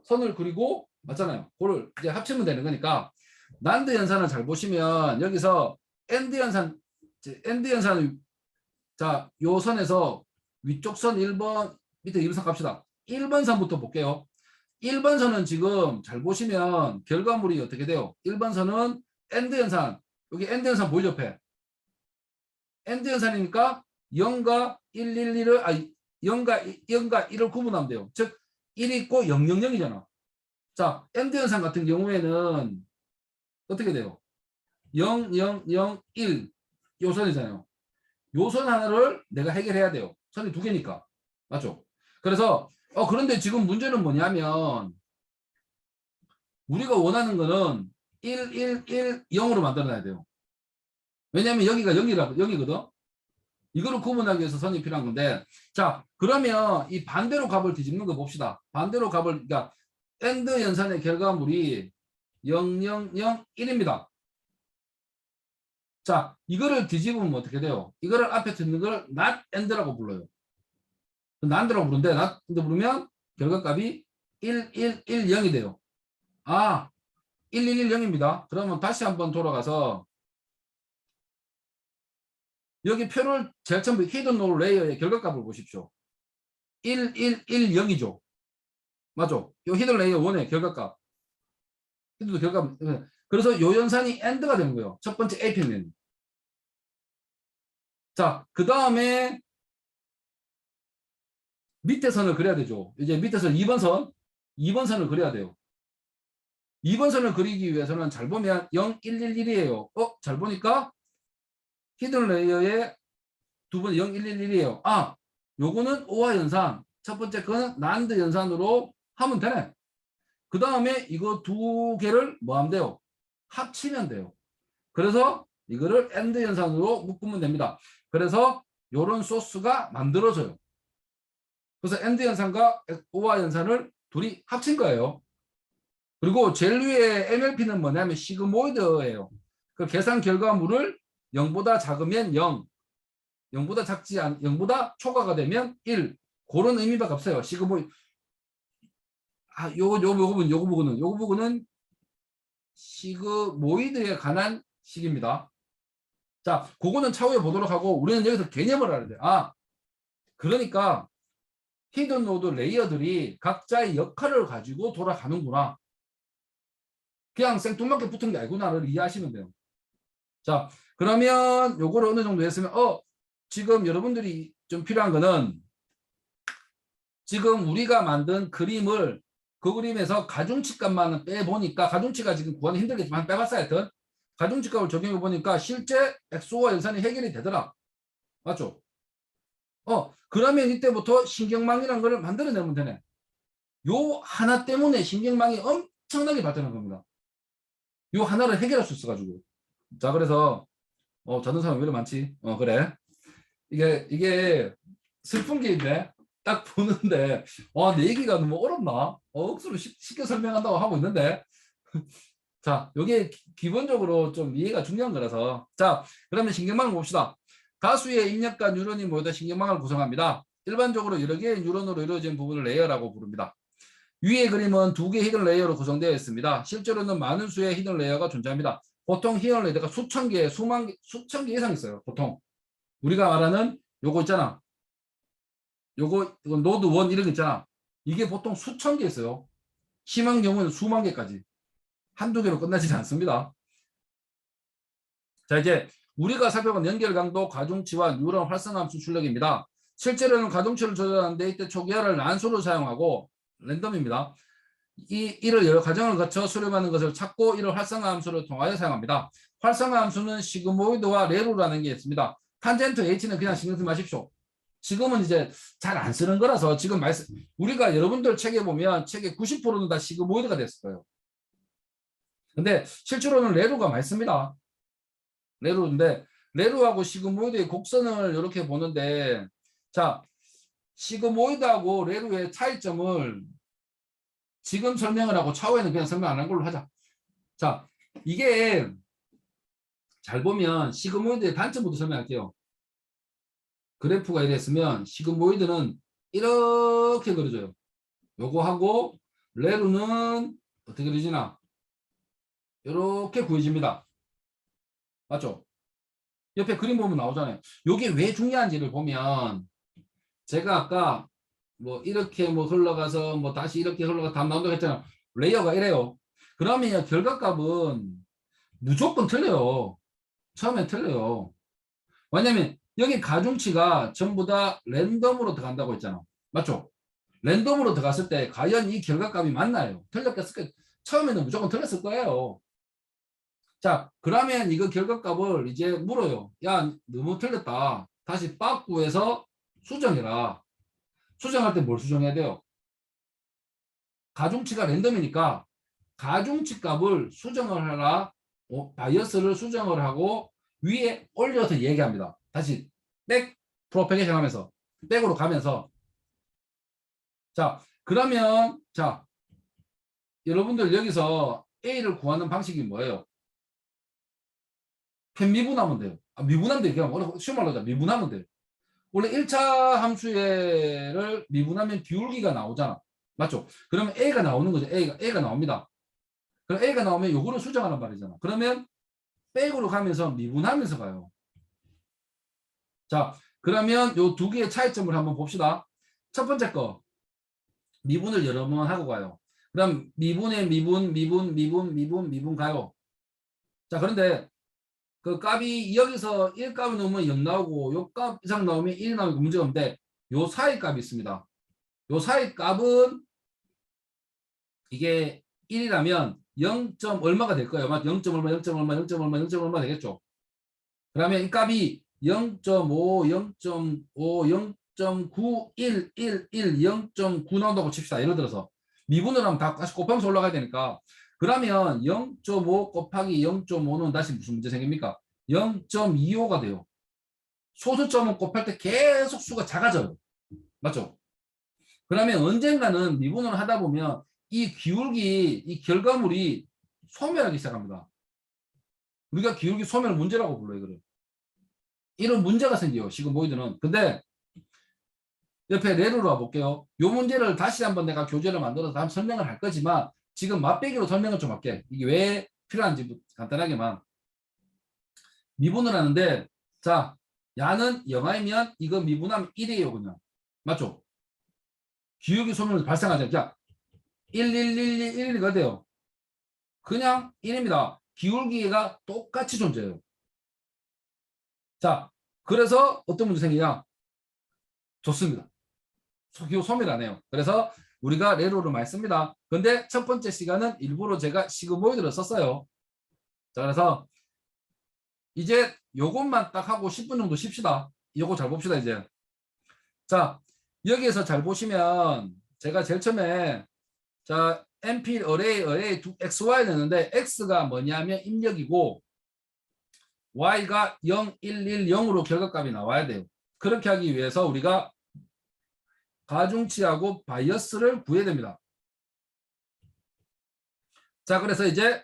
선을 그리고 맞잖아요. 그걸 이제 합치면 되는 거니까 난드 연산을 잘 보시면 여기서 엔드 연산은 자, 요 선에서 위쪽 선 1번 밑에 2번 갑시다. 1번 선부터 볼게요. 1번 선은 지금 잘 보시면 결과물이 어떻게 돼요? 1번 선은 엔드 연산. 여기 엔드 연산 보이죠? 옆에. 엔드 연산이니까 0과 111을 0과 1을 구분하면 돼요. 즉 1이 있고 000이잖아. 자, 엔드 연산 같은 경우에는 어떻게 돼요? 0, 0, 0, 1 요 선이잖아요. 요 선 하나를 내가 해결해야 돼요. 선이 두 개니까. 맞죠? 그래서 그런데 지금 문제는 뭐냐면 우리가 원하는 거는 1, 1, 1, 0으로 만들어놔야 돼요. 왜냐하면 여기가 0이거든. 이거를 구분하기 위해서 선이 필요한 건데 자 그러면 이 반대로 값을 뒤집는 거 봅시다. 반대로 값을 그러니까 엔드 연산의 결과물이 0, 0, 0, 1입니다. 자 이거를 뒤집으면 어떻게 돼요? 이거를 앞에 듣는 걸 not end라고 불러요. not라고 부르는데 not 부르면 결과값이 1, 1, 1, 0이 돼요. 1, 1, 1, 0입니다. 그러면 다시 한번 돌아가서 여기 표를 제일 처음 히든 롤 레이어의 결과값을 보십시오. 1, 1, 1, 0이죠. 맞죠? 요 히든 레이어 1의 결과값. 히든 결과값. 그래서 요 연산이 AND가 되는 거예요. 첫 번째 A평면. 자, 그 다음에 밑에 선을 그려야 되죠. 이제 밑에 선 2번 선을 그려야 돼요. 2번 선을 그리기 위해서는 잘 보면 0, 1, 1, 1이에요. 잘 보니까 히든 레이어의 두 번 0, 1, 1, 1이에요. 아, 요거는 오화 연산. 첫 번째 거는 난드 연산으로 하면 되네. 그 다음에 이거 두 개를 뭐 하면 돼요? 합치면 돼요. 그래서 이거를 엔드 연산으로 묶으면 됩니다. 그래서 요런 소스가 만들어져요. 그래서 엔드 연산과 오화 연산을 둘이 합친 거예요. 그리고 제일 위에 MLP는 뭐냐면 시그모이드예요. 그 계산 결과물을 0보다 작으면 0, 0보다 작지 않, 0보다 초과가 되면 1. 그런 의미밖에 없어요. 시그모이드. 요거 부분은 시그모이드에 관한 식입니다. 자, 그거는 차후에 보도록 하고 우리는 여기서 개념을 알아야 돼. 아, 그러니까 히든 노드 레이어들이 각자의 역할을 가지고 돌아가는구나. 그냥 생뚱맞게 붙은 게 아니구나를 이해하시면 돼요. 자, 그러면 요거를 어느 정도 했으면 지금 여러분들이 좀 필요한 거는 지금 우리가 만든 그림을 그 그림에서 가중치 값만 빼보니까 가중치가 지금 구하기 힘들겠지만 빼봤어요. 하여튼 가중치 값을 적용해 보니까 실제 엑소와 연산이 해결이 되더라. 맞죠? 그러면 이때부터 신경망이라는 걸 만들어내면 되네. 요 하나 때문에 신경망이 엄청나게 발전한 겁니다. 요 하나를 해결할 수 있어가지고. 자, 그래서 자는 사람이 왜 이렇게 많지? 그래. 이게 슬픈 게 있네. 딱 보는데 내 얘기가 너무 어렵나? 억수로 쉽게 설명한다고 하고 있는데 자, 요게 기본적으로 좀 이해가 중요한 거라서. 자, 그러면 신경망을 봅시다. 다수의 입력과 뉴런이 모여서 신경망을 구성합니다. 일반적으로 여러 개의 뉴런으로 이루어진 부분을 레이어라고 부릅니다. 위의 그림은 두 개의 히든 레이어로 구성되어 있습니다. 실제로는 많은 수의 히든 레이어가 존재합니다. 보통 히든 레이어가 수천 개, 수천 개 이상 있어요. 보통 우리가 말하는 요거 있잖아. 이거 노드 1 이런 거 있잖아. 이게 보통 수천 개 있어요. 심한 경우는 수만 개까지. 한두 개로 끝나지 않습니다. 자, 이제 우리가 살펴본 연결 강도, 가중치와 뉴런 활성함수 출력입니다. 실제로는 가중치를 조절하는데 이때 초기화를 난수를 사용하고 랜덤입니다. 이를 여러 과정을 거쳐 수렴하는 것을 찾고 이를 활성화 함수를 통하여 사용합니다. 활성화 함수는 시그모이드와 레루라는 게 있습니다. 탄젠트 H는 그냥 신경 쓰지 마십시오. 지금은 이제 잘 안 쓰는 거라서 지금 우리가 여러분들 책에 보면 책의 90%는 다 시그모이드가 됐을 거예요. 근데 실제로는 레루가 많습니다. 레루인데 레루하고 시그모이드의 곡선을 이렇게 보는데 자, 시그모이드하고 레루의 차이점을 지금 설명을 하고 차후에는 그냥 설명 안 한 걸로 하자. 자, 이게 잘 보면 시그모이드의 단점부터 설명할게요. 그래프가 이랬으면 시그모이드는 이렇게 그려져요. 요거 하고 레루는 어떻게 그려지나? 이렇게 구해집니다. 맞죠? 옆에 그림 보면 나오잖아요. 이게 왜 중요한지를 보면 제가 아까 뭐 이렇게 뭐 흘러가서 뭐 다시 이렇게 흘러가서 답 나온다고 했잖아요. 레이어가 이래요. 그러면 결과값은 무조건 틀려요. 처음엔 틀려요. 왜냐면 여기 가중치가 전부 다 랜덤으로 들어간다고 했잖아. 맞죠? 랜덤으로 들어갔을 때 과연 이 결과값이 맞나요? 틀렸겠을 거예요. 처음에는 무조건 틀렸을 거예요. 자, 그러면 이거 결과값을 이제 물어요. 야, 너무 틀렸다. 다시 빠꾸해서 수정해라. 수정할 때 뭘 수정해야 돼요? 가중치가 랜덤이니까 가중치 값을 수정을 하라. 바이어스를 수정을 하고 위에 올려서 얘기합니다. 다시 백 프로페게이션 하면서 백으로 가면서 자, 그러면 자, 여러분들 여기서 A를 구하는 방식이 뭐예요? 편미분하면 돼요. 미분하면 돼요. 그냥 쉬운 말로 하자. 미분하면 돼요. 원래 1차 함수를 미분하면 기울기가 나오잖아. 맞죠? 그러면 A가 나오는 거죠. A가 나옵니다. 그럼 A가 나오면 요거를 수정하는 말이잖아. 그러면 백으로 가면서 미분하면서 가요. 자, 그러면 요 두 개의 차이점을 한번 봅시다. 첫 번째 거 미분을 여러 번 하고 가요. 그럼 미분에 미분 가요. 자, 그런데 그 값이 여기서 1값이 넘으면 0 나오고 요 값 이상 나오면 1 나오고 문제가 없는데 요 사이 값이 있습니다. 요 사이 값은 이게 1이라면 0. 얼마가 될 거예요. 0. 얼마, 0. 얼마, 0. 얼마, 0. 얼마 되겠죠. 그러면 이 값이 0.5, 0.5, 0.9, 1, 1, 1, 0.9 나온다고 칩시다. 예를 들어서 미분을 하면 다 다시 곱하면서 올라가야 되니까 그러면 0.5 곱하기 0.5는 다시 무슨 문제 생깁니까? 0.25가 돼요. 소수점은 곱할 때 계속 수가 작아져요. 맞죠? 그러면 언젠가는 미분을 하다 보면 이 기울기, 이 결과물이 소멸하기 시작합니다. 우리가 기울기 소멸 문제라고 불러요. 그래. 이런 문제가 생겨요. 시그모이드는. 근데 옆에 레로로 와볼게요. 이 문제를 다시 한번 내가 교재를 만들어서 다음 설명을 할 거지만 지금 맛배기로 설명을 좀 할게. 이게 왜 필요한지 간단하게만. 미분을 하는데 자, 야는 영하이면 이거 미분하면 1이에요. 그냥. 맞죠? 기울기 소멸 발생하죠. 자, 1, 1, 1, 1, 1가 돼요. 그냥 1입니다. 기울기가 똑같이 존재해요. 자, 그래서 어떤 문제 생기냐? 좋습니다. 기호 소멸 안 해요. 그래서 우리가 레로를 많이 씁니다. 근데 첫 번째 시간은 일부러 제가 시그모이드를 썼어요. 자, 그래서 이제 요것만 딱 하고 10분 정도 쉽시다. 요거 잘 봅시다, 이제. 자, 여기에서 잘 보시면 제가 제일 처음에 자, NP array XY 냈는데 X가 뭐냐면 입력이고 Y가 0, 1, 1, 0으로 결과값이 나와야 돼요. 그렇게 하기 위해서 우리가 가중치하고 바이어스를 구해야 됩니다. 자, 그래서 이제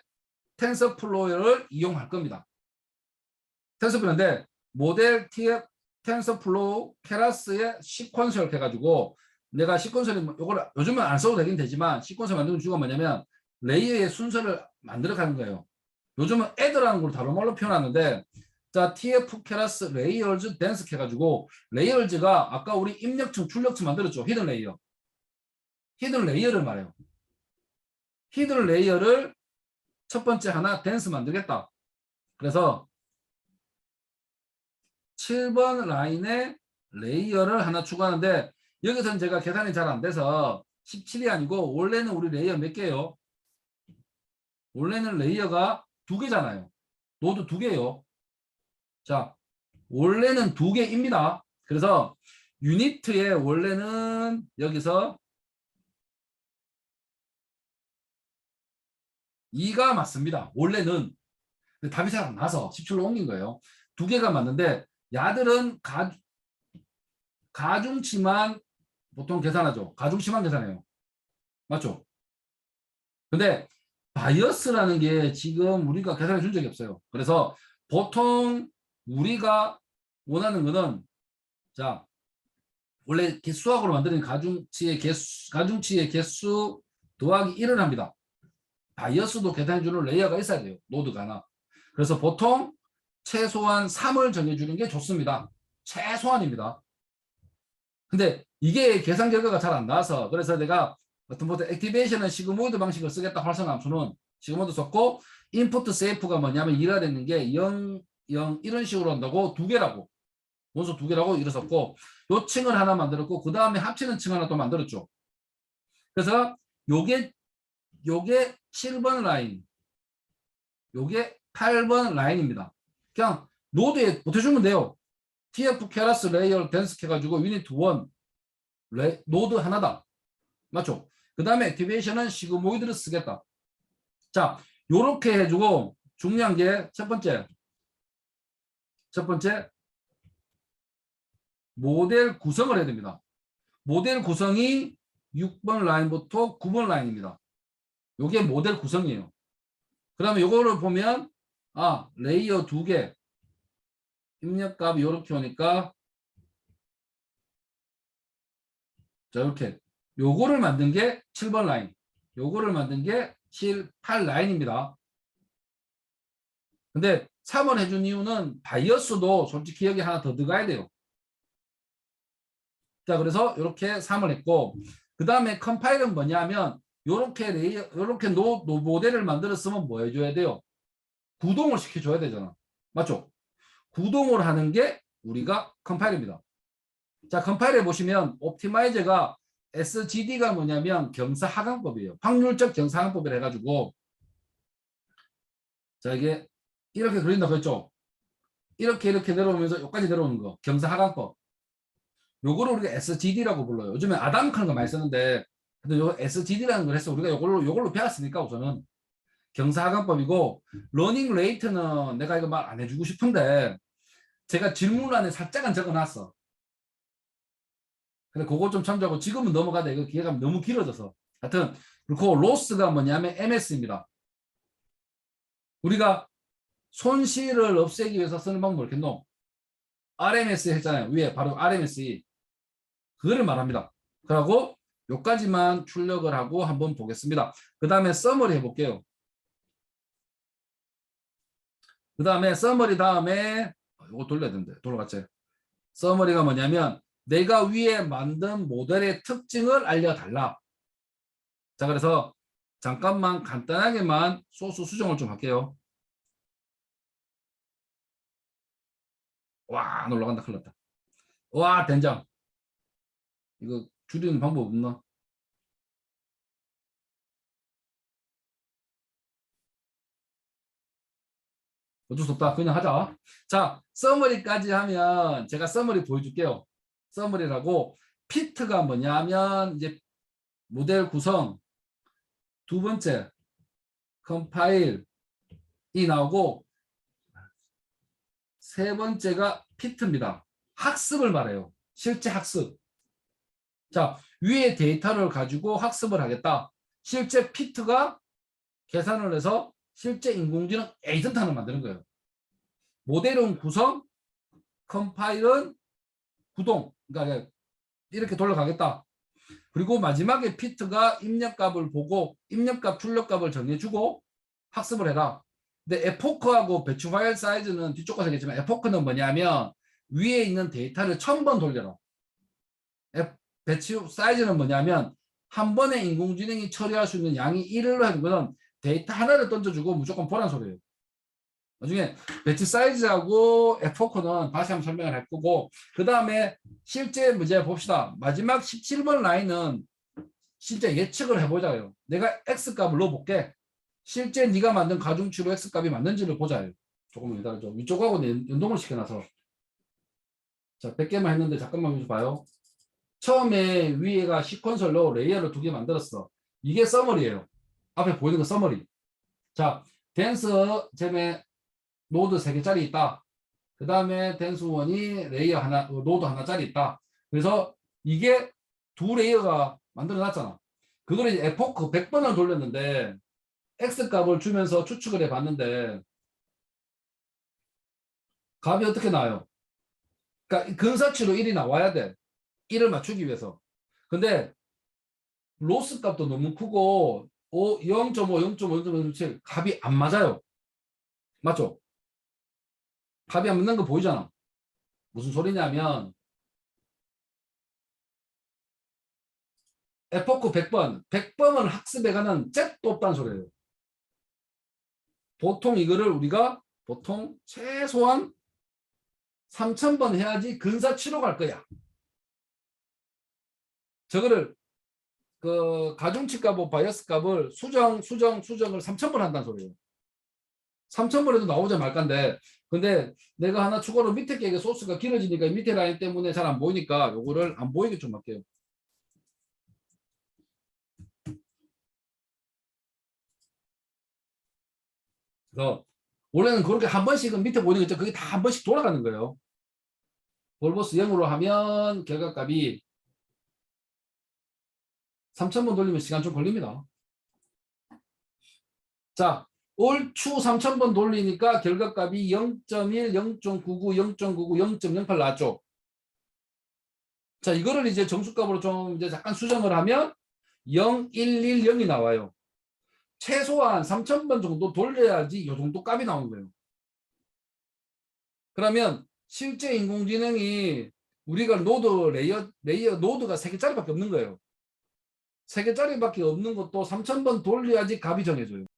텐서플로우를 이용할 겁니다. 텐서플로우인데 모델 TF 텐서플로우 케라스의 시퀀셜 이렇게 해가지고 내가 시퀀셜이 이걸 요즘은 안 써도 되긴 되지만 시퀀셜 만드는 이유가 뭐냐면 레이어의 순서를 만들어 가는 거예요. 요즘은 애드라는 걸 다른 말로 표현하는데 자, TF 케라스 레이어즈 덴스 해가지고 레이어즈가 아까 우리 입력층 출력층 만들었죠. 히든 레이어. 히든 레이어를 말해요. 히든 레이어를 첫 번째 하나 덴스 만들겠다. 그래서 7번 라인에 레이어를 하나 추가하는데 여기서는 제가 계산이 잘 안 돼서 17이 아니고 원래는 우리 레이어 몇 개예요? 원래는 레이어가 2개잖아요. 노드 2개예요. 자, 원래는 2개입니다. 그래서 유니트의 원래는 여기서 2가 맞습니다. 원래는. 근데 답이 잘 안 나서 17로 옮긴 거예요. 2개가 맞는데 야들은 가중치만 보통 계산하죠. 가중치만 계산해요. 맞죠? 근데 바이어스라는 게 지금 우리가 계산해 준 적이 없어요. 그래서 보통 우리가 원하는 거는 자, 원래 수학으로 만드는 가중치의 개수 더하기 1을 합니다. 바이어스도 계산해 주는 레이어가 있어야 돼요. 노드가 하나. 그래서 보통 최소한 3을 정해주는 게 좋습니다. 최소한입니다. 근데 이게 계산 결과가 잘 안 나와서 그래서 내가 어떤 보통 액티베이션은 시그모이드 방식을 쓰겠다 활성 함수는 시그모이드 썼고 인풋 세이프가 뭐냐면 이해가 되는 게 0, 0 이런 식으로 한다고 2개라고 원소 2개라고 이래 썼고 요 층을 하나 만들었고 그 다음에 합치는 층 하나 또 만들었죠. 그래서 요게 7번 라인 요게 8번 라인입니다. 그냥 노드에 보태주면 돼요. TF 케라스 레이어 덴스 해가지고 유니트 1 노드 하나다. 맞죠? 그 다음에 액티베이션은 시그모이드를 쓰겠다. 자, 요렇게 해주고 중요한 게 첫 번째 모델 구성을 해야 됩니다. 모델 구성이 6번 라인부터 9번 라인입니다. 요게 모델 구성이에요. 그러면 요거를 보면 레이어 2개 입력값이 요렇게 오니까 자, 이렇게 요거를 만든 게 7번 라인 요거를 만든 게 7, 8 라인입니다. 근데 3을 해준 이유는 바이어스도 솔직히 여기 하나 더 들어가야 돼요. 자, 그래서 이렇게 3을 했고 그 다음에 컴파일은 뭐냐면 요렇게 레이어 요렇게 모델을 만들었으면 뭐 해줘야 돼요? 구동을 시켜줘야 되잖아. 맞죠? 구동을 하는 게 우리가 컴파일입니다. 자, 컴파일에 보시면 옵티마이저가 SGD가 뭐냐면 경사하강법이에요. 확률적 경사하강법을 해가지고 자, 이게 이렇게 그린다 그랬죠? 이렇게 내려오면서 여기까지 내려오는 거. 경사하강법. 요거를 우리가 SGD라고 불러요. 요즘에 아담크는 거 많이 쓰는데, 근데 요 SGD라는 걸 해서 우리가 요걸로 배웠으니까 우선은 경사하강법이고, 러닝 레이트는 내가 이거 말 안 해주고 싶은데, 제가 질문란에 살짝은 적어놨어. 근데 그거 좀 참조하고 지금은 넘어가다 이거 기회가 너무 길어져서. 하여튼, 그리고 로스가 뭐냐면 MS입니다. 우리가 손실을 없애기 위해서 쓰는 방법을 이렇게 놓 RMS 했잖아요. 위에 바로 RMS. 그거를 말합니다. 그러고 요까지만 출력을 하고 한번 보겠습니다. 그 다음에 서머리 해볼게요. 그 다음에 서머리 다음에 이거 돌려야 되는데 돌아갔지. 서머리가 뭐냐면 내가 위에 만든 모델의 특징을 알려달라. 자, 그래서 잠깐만 간단하게만 소스 수정을 좀 할게요. 와, 안 올라간다. 큰일 났다. 와, 된장. 이거 줄이는 방법 없나? 어쩔 수 없다. 그냥 하자. 자, 서머리까지 하면 제가 서머리 보여줄게요. 서머리라고 피트가 뭐냐면 이제 모델 구성 두 번째 컴파일이 나오고 세 번째가 피트입니다. 학습을 말해요. 실제 학습. 자, 위에 데이터를 가지고 학습을 하겠다. 실제 피트가 계산을 해서 실제 인공지능 에이전트 하나 만드는 거예요. 모델은 구성, 컴파일은 구동. 그러니까 이렇게 돌아가겠다. 그리고 마지막에 피트가 입력값을 보고 입력값, 출력값을 정해주고 학습을 해라. 근데 에포크하고 배치 파일 사이즈는 뒤쪽 가서 얘기했지만 에포크는 뭐냐면 위에 있는 데이터를 1000번 돌려라. 배치 사이즈는 뭐냐면 한 번에 인공지능이 처리할 수 있는 양이 1을 하는 것은 데이터 하나를 던져주고 무조건 보란 소리예요. 나중에 배치 사이즈하고 에포크는 다시 한번 설명을 할 거고 그 다음에 실제 문제 봅시다. 마지막 17번 라인은 실제 예측을 해보자요. 내가 X값을 넣어볼게. 실제 네가 만든 가중치로 X값이 맞는지를 보자요. 조금만 기다려줘. 위쪽하고 연동을 시켜놔서. 자, 100개만 했는데 잠깐만 봐요. 처음에 위에가 시퀀설로 레이어를 2개 만들었어. 이게 서머리예요. 앞에 보이는 거 서머리. 자, 댄스 잼에 노드 3개짜리 있다. 그 다음에 댄스1이 레이어 하나, 노드 하나짜리 있다. 그래서 이게 두 레이어가 만들어 놨잖아. 그거를 이제 에포크 100번을 돌렸는데 X값을 주면서 추측을 해 봤는데 값이 어떻게 나와요? 그러니까 근사치로 1이 나와야 돼. 1을 맞추기 위해서. 근데 로스 값도 너무 크고 0.5, 0.5, 0.5, 값이 안 맞아요. 맞죠? 값이 안 맞는 거 보이잖아. 무슨 소리냐면 에포크 100번을 학습해 가는 잽도 없다는 소리예요. 보통 이거를 우리가 보통 최소한 3000번 해야지 근사치로 갈 거야. 저거를 그 가중치 값하고 바이어스 값을 수정을 3000번 한다는 소리예요. 3000번 해도 나오자 말건데 근데 내가 하나 추가로 밑에 게 소스가 길어지니까 밑에 라인 때문에 잘 안 보이니까 요거를 안 보이게 좀 할게요. 그래서 원래는 그렇게 한 번씩은 밑에 보이는 거 있죠. 그게 다 한 번씩 돌아가는 거예요. 볼보스 0으로 하면 결과값이 3000번 돌리면 시간 좀 걸립니다. 자, 올추 3000번 돌리니까 결과값이 0.1, 0.99, 0.99, 0.08 나왔죠. 자, 이거를 이제 정수값으로 좀 이제 잠깐 수정을 하면 0110이 나와요. 최소한 3000번 정도 돌려야지 이 정도 값이 나오는 거예요. 그러면 실제 인공지능이 우리가 노드 레이어 노드가 3개짜리밖에 없는 거예요. 3개짜리밖에 없는 것도 3000번 돌려야지 값이 정해져요.